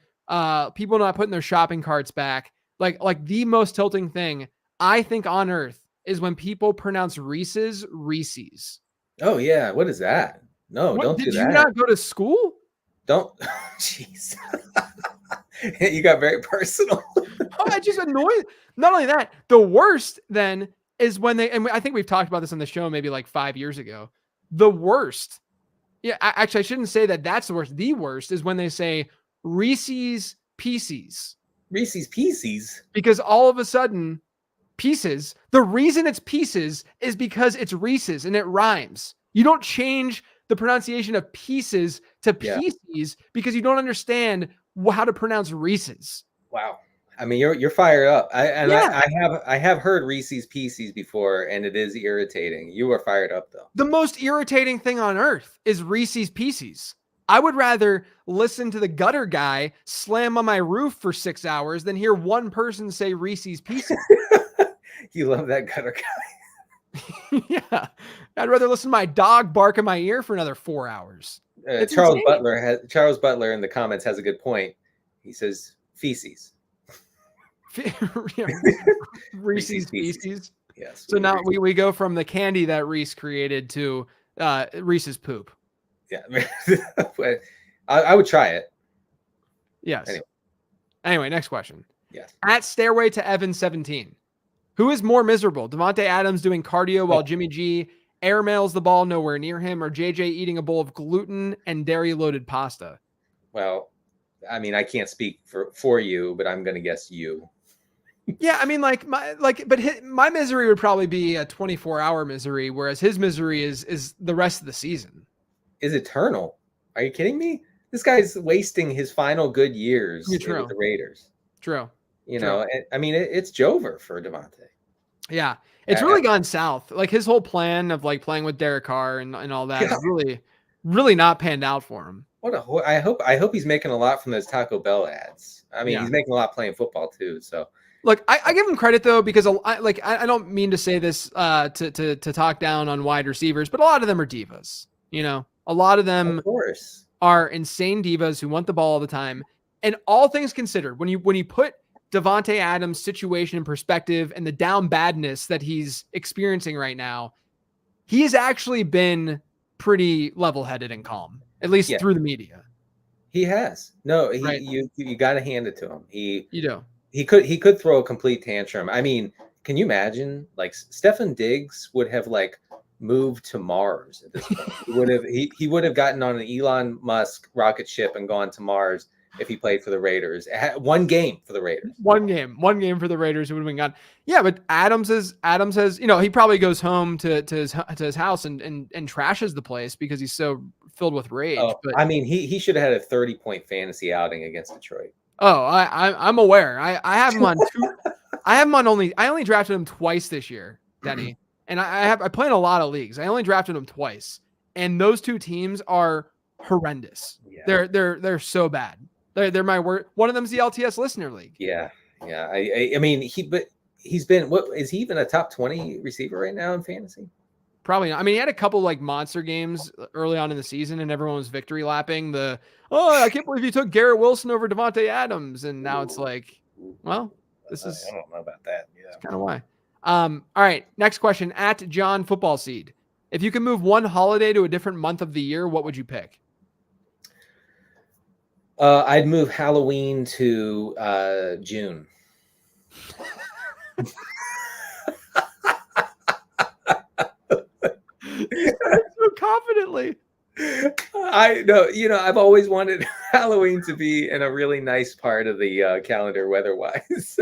people not putting their shopping carts back. Like the most tilting thing I think on Earth is when people pronounce Reese's Reese's. Oh yeah, what is that? No, What, don't do did you that. not go to school? Don't. Jeez. You got very personal. Oh, I just annoyed. Not only that, the worst then is when they, and I think we've talked about this on the show maybe like 5 years ago. The worst. Yeah, actually, I shouldn't say that that's the worst. The worst is when they say Reese's Pieces. Reese's Pieces. Because all of a sudden, Pieces, the reason it's Pieces is because it's Reese's and it rhymes. You don't change the pronunciation of pieces to Pieces because you don't understand how to pronounce Reese's. Wow. I mean, you're fired up. I have heard Reese's Pieces before, and it is irritating. You are fired up though. The most irritating thing on earth is Reese's Pieces. I would rather listen to the gutter guy slam on my roof for 6 hours than hear one person say Reese's Pieces. You love that gutter guy. Yeah. I'd rather listen to my dog bark in my ear for another 4 hours. Charles Butler in the comments has a good point. He says feces. Reese's Pieces. Yes. So now we go from the candy that Reese created to Reese's poop. Yeah. I would try it. Yes. Anyway, next question. Yes. At Stairway to Evan 17. Who is more miserable? Davante Adams doing cardio while Jimmy G airmails the ball nowhere near him, or JJ eating a bowl of gluten and dairy-loaded pasta? Well, I mean, I can't speak for you, but I'm going to guess you. Yeah, I mean, my misery would probably be a 24-hour misery, whereas his misery is the rest of the season. Is eternal. Are you kidding me? This guy's wasting his final good years with the Raiders. True. I mean, it's Jover for Davante. Yeah, it's really gone south. Like his whole plan of like playing with Derek Carr and all that is really, really not panned out for him. I hope he's making a lot from those Taco Bell ads. I mean, he's making a lot playing football too. So look, I give him credit though, because I don't mean to say this to talk down on wide receivers, but a lot of them are divas. A lot of them are insane divas who want the ball all the time. And all things considered, when you put Davante Adams' situation in perspective and the down badness that he's experiencing right now, he has actually been pretty level-headed and calm, at least through the media. He has. No, you got to hand it to him. You do. He could throw a complete tantrum. I mean, can you imagine? Like Stefon Diggs would have like moved to Mars at this point. He would have gotten on an Elon Musk rocket ship and gone to Mars if he played for the Raiders. One game for the Raiders. One game for the Raiders, who would have been gone. Yeah, but Adams has, he probably goes home to his house and trashes the place because he's so filled with rage. But I mean, he should have had a 30-point fantasy outing against Detroit. Oh, I'm aware. I have him on two. I only drafted him twice this year, Denny. And I play in a lot of leagues. I only drafted him twice. And those two teams are horrendous. Yeah. They're so bad. They're my word. One of them's the LTS Listener League. Yeah. Yeah. I mean, he's been, what is he even a top 20 receiver right now in fantasy? Probably not. I mean, he had a couple like monster games early on in the season and everyone was victory lapping I can't believe you took Garrett Wilson over Davante Adams. And now it's like, well, this is, I don't know about that. Yeah. That's kind of why. All right. Next question at John Football Seed. If you could move one holiday to a different month of the year, what would you pick? I'd move Halloween to June. So confidently. I know, I've always wanted Halloween to be in a really nice part of the calendar weather-wise.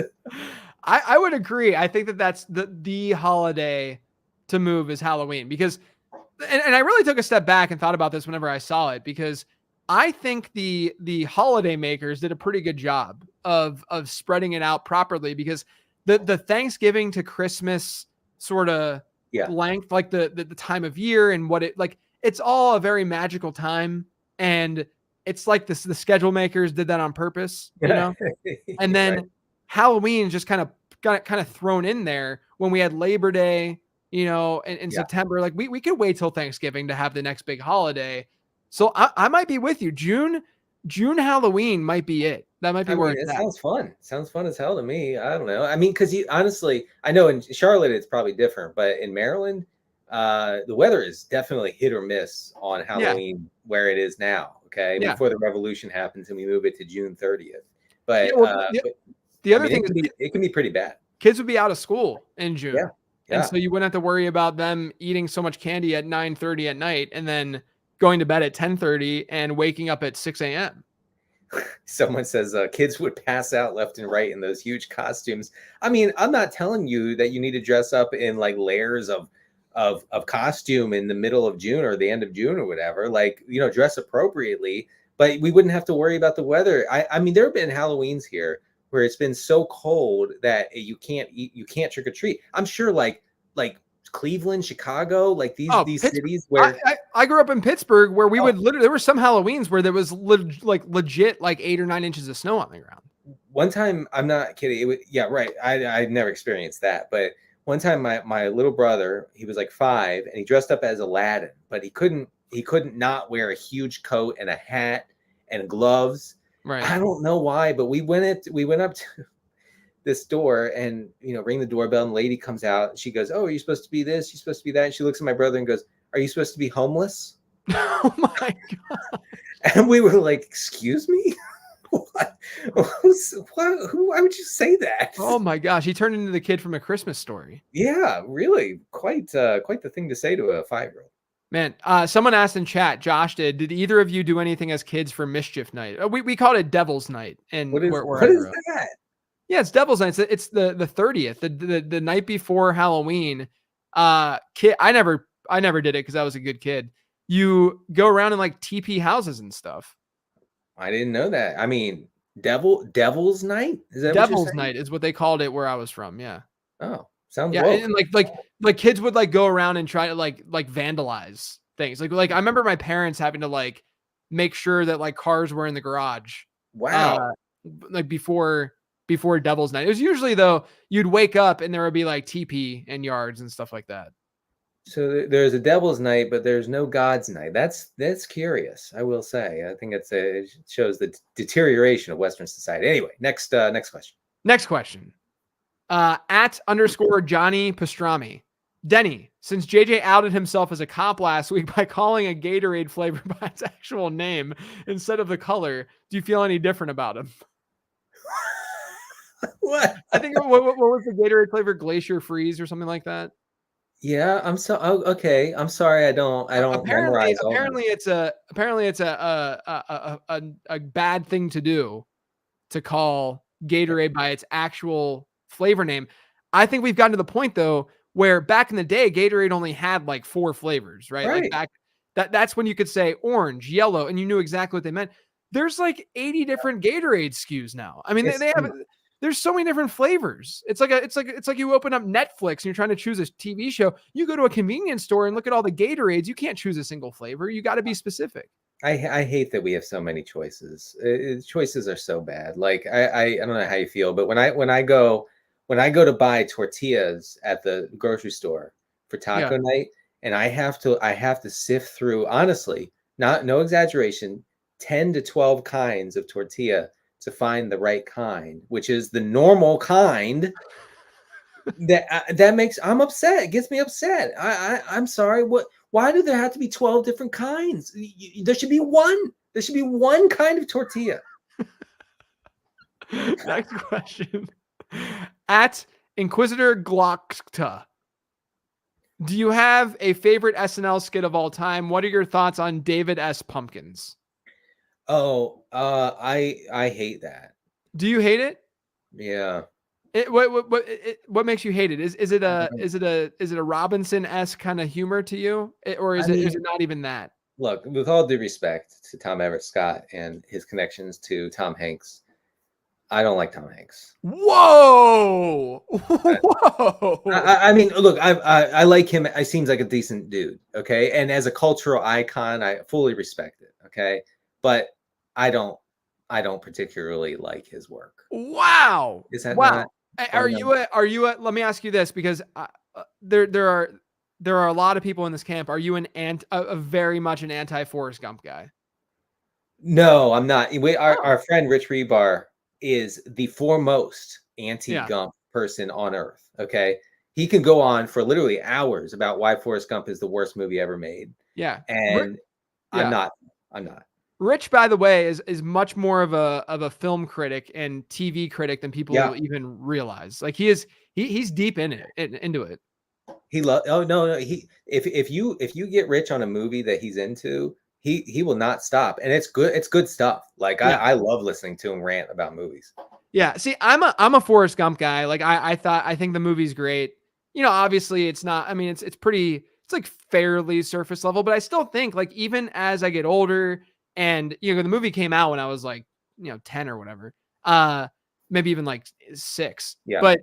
I would agree. I think that that's the holiday to move is Halloween because, and I really took a step back and thought about this whenever I saw it because I think the holiday makers did a pretty good job of spreading it out properly because the Thanksgiving to Christmas sort of length, like the time of year and what it like, it's all a very magical time. And it's like this, the schedule makers did that on purpose, you know? And then right. Halloween just kind of got thrown in there when we had Labor Day, you know, in September. Like we could wait till Thanksgiving to have the next big holiday. So I might be with you. June Halloween might be it. That might be where it's at. Sounds fun. Sounds fun as hell to me. I don't know. I mean, because honestly, I know in Charlotte it's probably different, but in Maryland, the weather is definitely hit or miss on Halloween where it is now. Okay, before the revolution happens and we move it to June 30th. But the other thing is it can be pretty bad. Kids would be out of school in June. Yeah. And so you wouldn't have to worry about them eating so much candy at 9:30 at night and then going to bed at 10:30 and waking up at 6 a.m. Someone says kids would pass out left and right in those huge costumes. I mean, I'm not telling you that you need to dress up in like layers of costume in the middle of June or the end of June or whatever. Like, you know, dress appropriately, but we wouldn't have to worry about the weather. I mean, there have been Halloweens here where it's been so cold that you can't trick or treat. I'm sure like Cleveland, Chicago, like these cities where I grew up in Pittsburgh where we would literally, there were some Halloweens where there was legit like 8 or 9 inches of snow on the ground. One time, I'm not kidding. Right. I never experienced that, but one time my little brother, he was like 5 and he dressed up as Aladdin, but he couldn't not wear a huge coat and a hat and gloves. Right. I don't know why, but we went up to this door and, you know, ring the doorbell and the lady comes out and she goes, "Oh, are you supposed to be this? You're supposed to be that?" And she looks at my brother and goes, "Are you supposed to be homeless?" Oh my God. And we were like, "Excuse me?" What? Why would you say that? Oh my gosh, he turned into the kid from A Christmas Story. Yeah, really, quite the thing to say to a 5-year-old. Man, someone asked in chat, Josh did either of you do anything as kids for mischief night? We called it Devil's Night. And what is that? Yeah, it's Devil's Night. It's the 30th, the night before Halloween. I never did it because I was a good kid. You go around in like TP houses and stuff. I didn't know that. I mean, Devil's Night? Is that Devil's Night is what they called it where I was from. Yeah. Oh, sounds and like kids would like go around and try to like vandalize things. Like I remember my parents having to like make sure that like cars were in the garage. Wow. Like before Devil's Night. It was usually though you'd wake up and there would be like TP and yards and stuff like that. So there's a Devil's Night, but there's no God's Night. That's curious, I will say. I think it shows the deterioration of Western society. Anyway, next question. Next question. @ Johnny Pastrami. Denny, since JJ outed himself as a cop last week by calling a Gatorade flavor by its actual name instead of the color, do you feel any different about him? What? I think what was the Gatorade flavor? Glacier Freeze or something like that. Yeah, I'm so okay. I'm sorry, I don't memorize. Apparently it's a bad thing to do to call Gatorade by its actual flavor name. I think we've gotten to the point though where back in the day Gatorade only had like 4 flavors, right? Like back that's when you could say orange, yellow, and you knew exactly what they meant. There's like 80 different Gatorade SKUs now. I mean, they have. There's so many different flavors. It's like you open up Netflix and you're trying to choose a TV show. You go to a convenience store and look at all the Gatorades. You can't choose a single flavor. You got to be specific. I hate that we have so many choices. Choices are so bad. Like I don't know how you feel, but when I go to buy tortillas at the grocery store for taco night, and I have to sift through, honestly, no exaggeration, 10 to 12 kinds of tortilla to find the right kind, which is the normal kind. I'm upset. It gets me upset. I'm sorry. Why do there have to be 12 different kinds? There should be one. There should be one kind of tortilla. Next question. @Inquisitor Glockta. Do you have a favorite SNL skit of all time? What are your thoughts on David S. Pumpkins? Oh, I hate that. Do you hate it? Yeah. What makes you hate it? Is it a Robinson-esque kind of humor to you, or I is mean, it not even that? look, with all due respect to Tom Everett Scott and his connections to Tom Hanks, I don't like Tom Hanks. Whoa, I, whoa. I mean, look, I like him. He seems like a decent dude. Okay, and as a cultural icon, I fully respect it. Okay, but I don't I don't particularly like his work. Wow. Is that Wow. not? Are Why not? you let me ask you this, because there are a lot of people in this camp. Are you a very much an anti Forrest Gump guy? No, I'm not. Oh, Our friend Rich Rebar is the foremost yeah. anti-Gump person on earth. Okay, he can go on for literally hours about why Forrest Gump is the worst movie ever made, Yeah. and I'm Yeah. not. I'm not. Rich, by the way, is much more of a film critic and TV critic than Yeah, people even realize. Like he's deep into it. he love. Oh no. He if you get Rich on a movie that he's into, he will not stop, and it's good. It's good stuff. Like Yeah. I love listening to him rant about movies. Yeah. See, I'm a Forrest Gump guy. Like I think the movie's great. Obviously it's not, I mean, it's like fairly surface level, but I still think, like, even as I get older and, the movie came out when I was like, 10 or whatever, uh, maybe even like 6. Yeah. But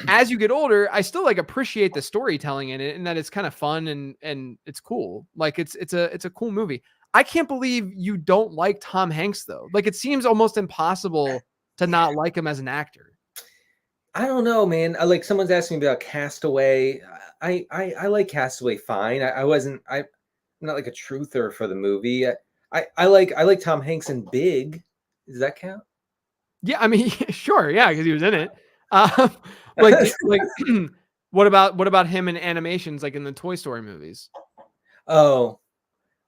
as you get older, I still like appreciate the storytelling in it, and that it's kind of fun and it's cool. Like it's a cool movie. I can't believe you don't like Tom Hanks though. Like it seems almost impossible to not like him as an actor. I don't know, man. Like someone's asking me about Castaway. I like Castaway fine. I'm not like a truther for the movie. I like Tom Hanks in Big. Does that count? Yeah, I mean, sure, yeah, because he was in it. Um, like, what about him in animations, like in the Toy Story movies? Oh,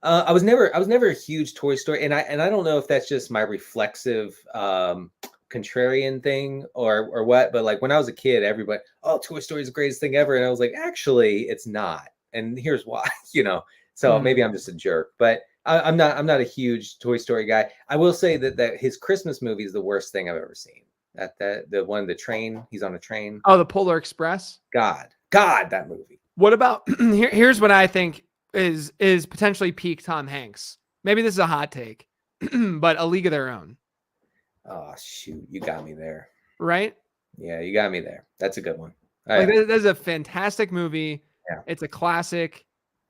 I was never a huge Toy Story, and I don't know if that's just my reflexive contrarian thing or what, but like when I was a kid, everybody, oh, Toy Story is the greatest thing ever, and I was like, actually, it's not, and here's why, you know. So Mm. maybe I'm just a jerk, but I'm not a huge Toy Story guy. I will say that his Christmas movie is the worst thing I've ever seen. That the one, the train, he's on a train. Oh, the Polar Express. God, that movie. What about here's what I think is potentially peak Tom Hanks. Maybe this is a hot take, but A League of Their Own, Oh shoot, you got me there. right? Yeah, you got me there. That's a good one. Oh, Like yeah. that's a fantastic movie. Yeah. It's a classic,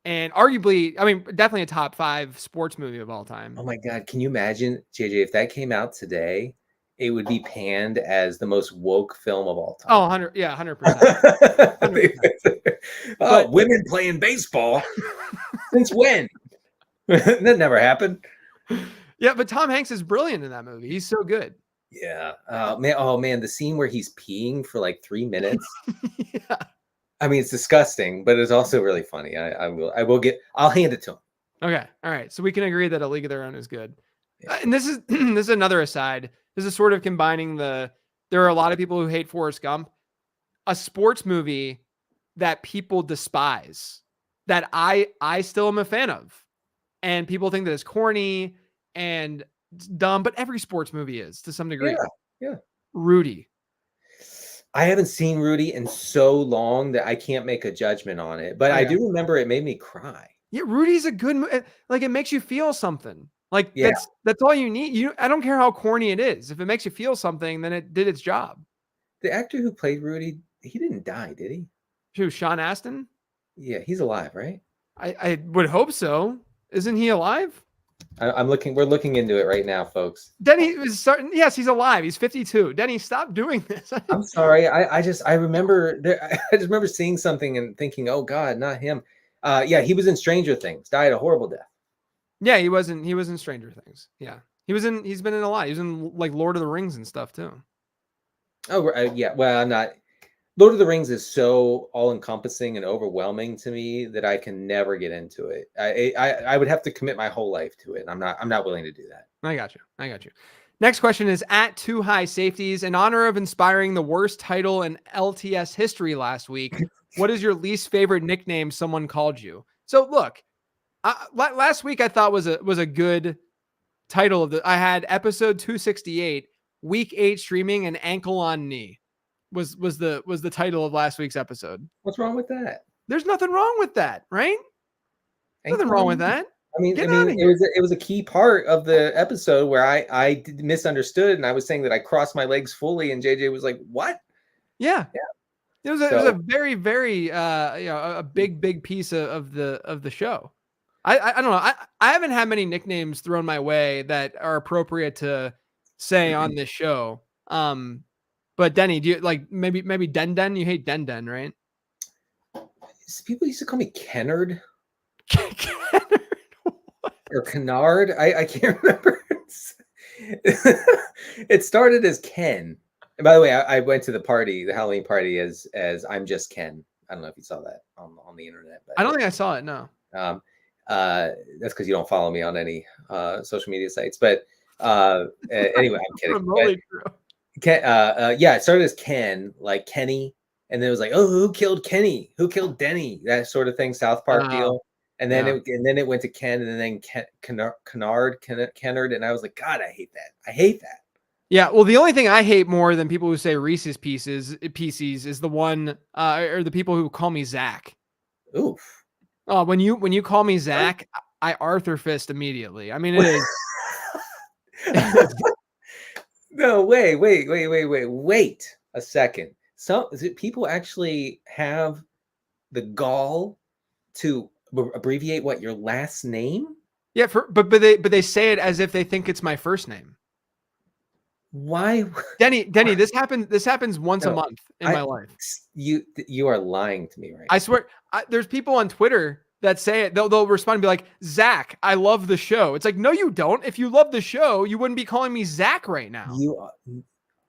and arguably, I mean, definitely a top 5 sports movie of all time. Oh my God, can you imagine, JJ, if that came out today, it would be panned as the most woke film of all Oh, time. 100, yeah, 100%. Oh, But women playing baseball? Since when? That never happened. yeah, but Tom Hanks is brilliant in that movie. He's so good. Yeah. Oh man, the scene where he's peeing for like 3 minutes. Yeah. I mean, it's disgusting, but it's also really funny. I'll hand it to him. Okay. All right. So we can agree that A League of Their Own is good. Yeah. And this is this is another aside. This is sort of combining there are a lot of people who hate Forrest Gump, a sports movie that people despise, that I still am a fan of. And people think that it's corny and it's dumb, but every sports movie is to some degree. Yeah. Yeah. Rudy. I haven't seen Rudy in so long that I can't make a judgment on it, but Oh, I yeah. do remember it made me cry. Yeah, Rudy's a good like it makes you feel something. Like Yeah. that's all you need. I don't care how corny it is. If it makes you feel something, then it did its job. The actor who played Rudy, he didn't die, did he? Who, Sean Astin? Yeah, he's alive, right? I would hope so. Isn't he alive? I'm looking. We're looking into it right now, folks. Denny is certain. Yes, he's alive. He's 52. Denny, stop doing this. I'm sorry. I remember. I just remember seeing something and thinking, "Oh God, not him." Yeah, he was in Stranger Things. Died a horrible death. Yeah, he was in Stranger Things. Yeah. He's been in a lot. He was in like Lord of the Rings and stuff too. Oh yeah. Well, I'm not. Lord of the Rings is so all-encompassing and overwhelming to me that I can never get into it. I would have to commit my whole life to it. And I'm not willing to do that. I got you. Next question is at Two High Safeties. In honor of inspiring the worst title in LTS history last week, what is your least favorite nickname someone called you? So look, last week I thought was a good title of I had episode 268, week 8 streaming, and ankle on knee. was the title of last week's episode. What's wrong with that? There's nothing wrong with that, right? Ain't Nothing wrong with that. I mean, Get outta here. it was a key part of the episode where I misunderstood, and I was saying that I crossed my legs fully, and JJ was like, "What?" Yeah. Yeah. It was a very, very a big piece of the show. I don't know. I haven't had many nicknames thrown my way that are appropriate to say on this show. But Denny, do you like maybe Den? You hate Den, right? People used to call me Kennard or Kennard. I can't remember. It started as Ken. And by the way, I went to the Halloween party as I'm just Ken. I don't know if you saw that on the internet. But, I don't think I saw it. No. That's because you don't follow me on any social media sites. But anyway, I'm kidding. Yeah, it started as Ken, like Kenny, and then it was like, oh, who killed Kenny? Who killed Denny? That sort of thing, South Park deal. And then it went to Ken, and then Kennard, and I was like, God, I hate that. Yeah, well, the only thing I hate more than people who say Reese's Pieces is the one or the people who call me Zach. Oof. Oh, when you call me Zach, I Arthur fist immediately. I mean, it is. No, wait a second. People actually have the gall to abbreviate what your last name? Yeah, but they say it as if they think it's my first name. Why? Denny, this happens once a month in my life. You are lying to me right now. I swear, there's people on Twitter that say it. They'll respond and be like, Zach, I love the show. It's like, no, you don't. If you love the show, you wouldn't be calling me Zach right now.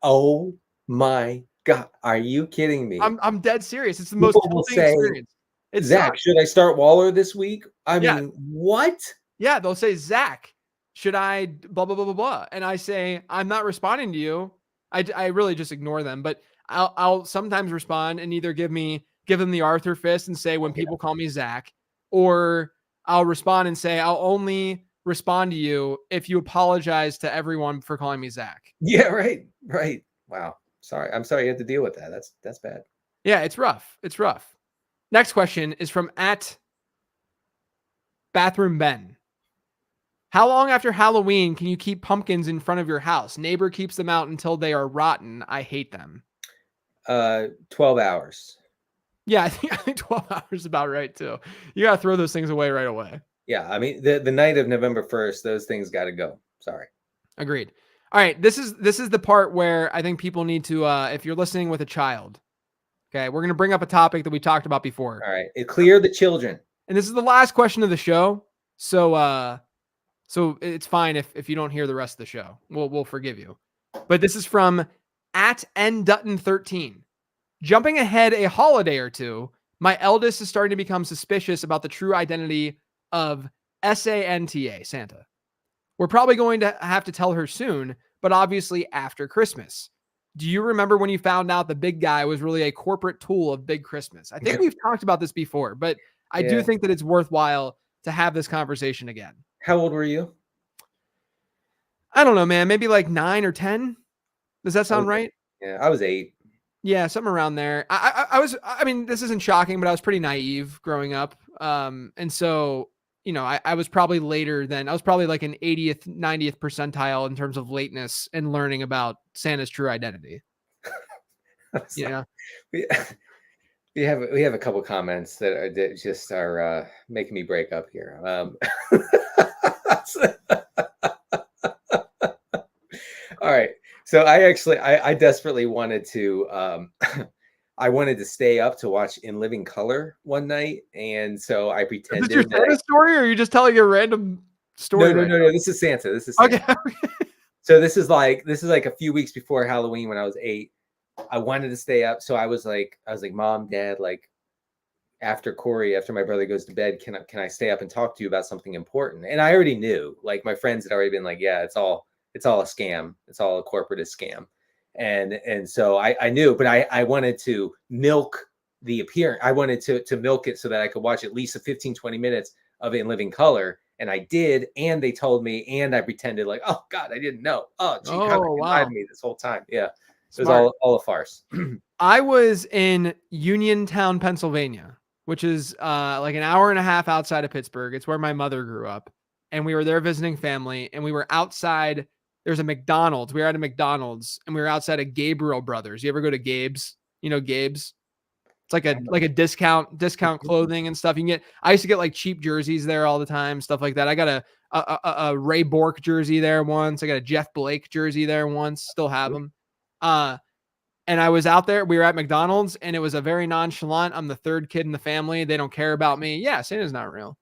Oh my God. Are you kidding me? I'm dead serious. It's the most tilting experience. It's Zach, should I start Waller this week? I mean, what? Yeah, they'll say, Zach, should I blah, blah, blah, blah, blah. And I say, I'm not responding to you. I really just ignore them, but I'll sometimes respond and either give them the Arthur fist and say, when people call me Zach, or I'll respond and say, I'll only respond to you if you apologize to everyone for calling me Zach. Yeah, right. Wow. Sorry. I'm sorry you had to deal with that. That's bad. Yeah, it's rough. Next question is from @BathroomBen. How long after Halloween can you keep pumpkins in front of your house? Neighbor keeps them out until they are rotten. I hate them. 12 hours. Yeah, I think 12 hours is about right too. You gotta throw those things away right away. Yeah, I mean the night of November 1st, those things got to go. Sorry. Agreed. All right, this is the part where I think people need to, if you're listening with a child, okay, we're gonna bring up a topic that we talked about before. All right, clear the children. And this is the last question of the show, so it's fine if you don't hear the rest of the show. We'll forgive you. But this is from @ndutton13. Jumping ahead a holiday or two, my eldest is starting to become suspicious about the true identity of Santa. We're probably going to have to tell her soon, but obviously after Christmas. Do you remember when you found out the big guy was really a corporate tool of Big Christmas? I think we've talked about this before, but I do think that it's worthwhile to have this conversation again. How old were you? I don't know, man. Maybe like 9 or 10. Does that sound right? Yeah, I was 8. Yeah, something around there. I mean, this isn't shocking, but I was pretty naive growing up. And so, I was probably later than, I was probably like an 80th, 90th percentile in terms of lateness and learning about Santa's true identity. Yeah. We have a couple comments that just are making me break up here. All right. So I desperately wanted to, I wanted to stay up to watch In Living Color one night. And so I pretended. Is this your Santa story, or are you just telling a random story? No. This is Santa. Okay. So this is like a few weeks before Halloween when I was 8. I wanted to stay up. So I was like, Mom, Dad, like after my brother goes to bed, can I stay up and talk to you about something important? And I already knew, like my friends had already been like, yeah, it's all a scam. It's all a corporatist scam. And so I knew, but I wanted to milk the appearance. I wanted to milk it so that I could watch at least 15-20 minutes of it in living color. And I did. And they told me, and I pretended like, oh God, I didn't know. Oh, gee, how could you lie to me this whole time? Yeah. It was all a farce. I was in Uniontown, Pennsylvania, which is like an hour and a half outside of Pittsburgh. It's where my mother grew up. And we were there visiting family, and we were outside. There's a McDonald's. We were at a McDonald's, and we were outside of Gabriel Brothers. You ever go to Gabe's? You know Gabe's? It's like a discount clothing and stuff. I used to get like cheap jerseys there all the time, stuff like that. I got a Ray Bork jersey there once. I got a Jeff Blake jersey there once. Still have them. And I was out there. We were at McDonald's, and it was a very nonchalant. I'm the third kid in the family. They don't care about me. Yeah, Santa's not real.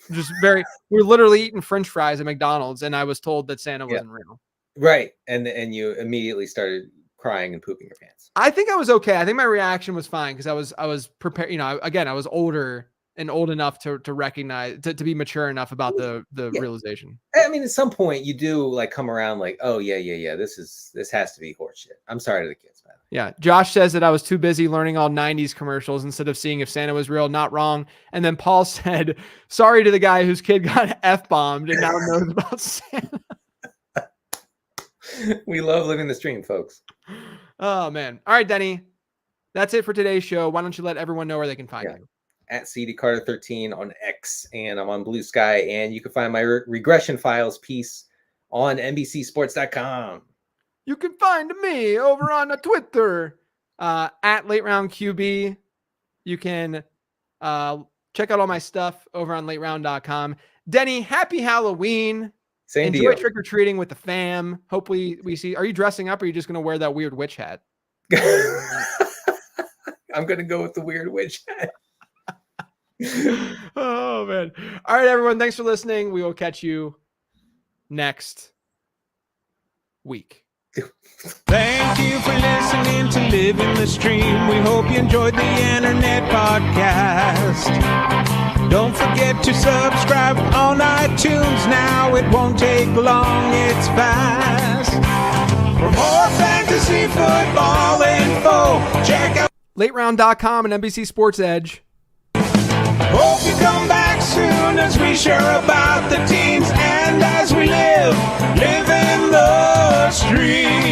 We're literally eating French fries at McDonald's, and I was told that Santa wasn't real. Right, and you immediately started crying and pooping your pants. I think I was okay. I think my reaction was fine because I was prepared. You know, again, I was older and old enough to recognize, to be mature enough about the realization. I mean, at some point you do like come around like, oh yeah. This has to be horse shit. I'm sorry to the kids, man. Yeah. Josh says that I was too busy learning all 90s commercials instead of seeing if Santa was real. Not wrong. And then Paul said, sorry to the guy whose kid got F-bombed and now knows about Santa. We love living the stream, folks. Oh man. All right, Denny. That's it for today's show. Why don't you let everyone know where they can find you? At CD Carter 13 on X, and I'm on Blue Sky, and you can find my regression files piece on NBCSports.com. You can find me over on the Twitter at Late Round QB. You can check out all my stuff over on LateRound.com. Denny, happy Halloween. Enjoy trick-or-treating with the fam. Hopefully we see. Are you dressing up, or are you just going to wear that weird witch hat? I'm going to go with the weird witch hat. Oh, man. All right, everyone. Thanks for listening. We will catch you next week. Thank you for listening to Live in the Stream. We hope you enjoyed the Internet Podcast. Don't forget to subscribe on iTunes now. It won't take long, it's fast. For more fantasy football info, check out LateRound.com and NBC Sports Edge. Hope you come back soon as we share about the teams and as we live in the stream.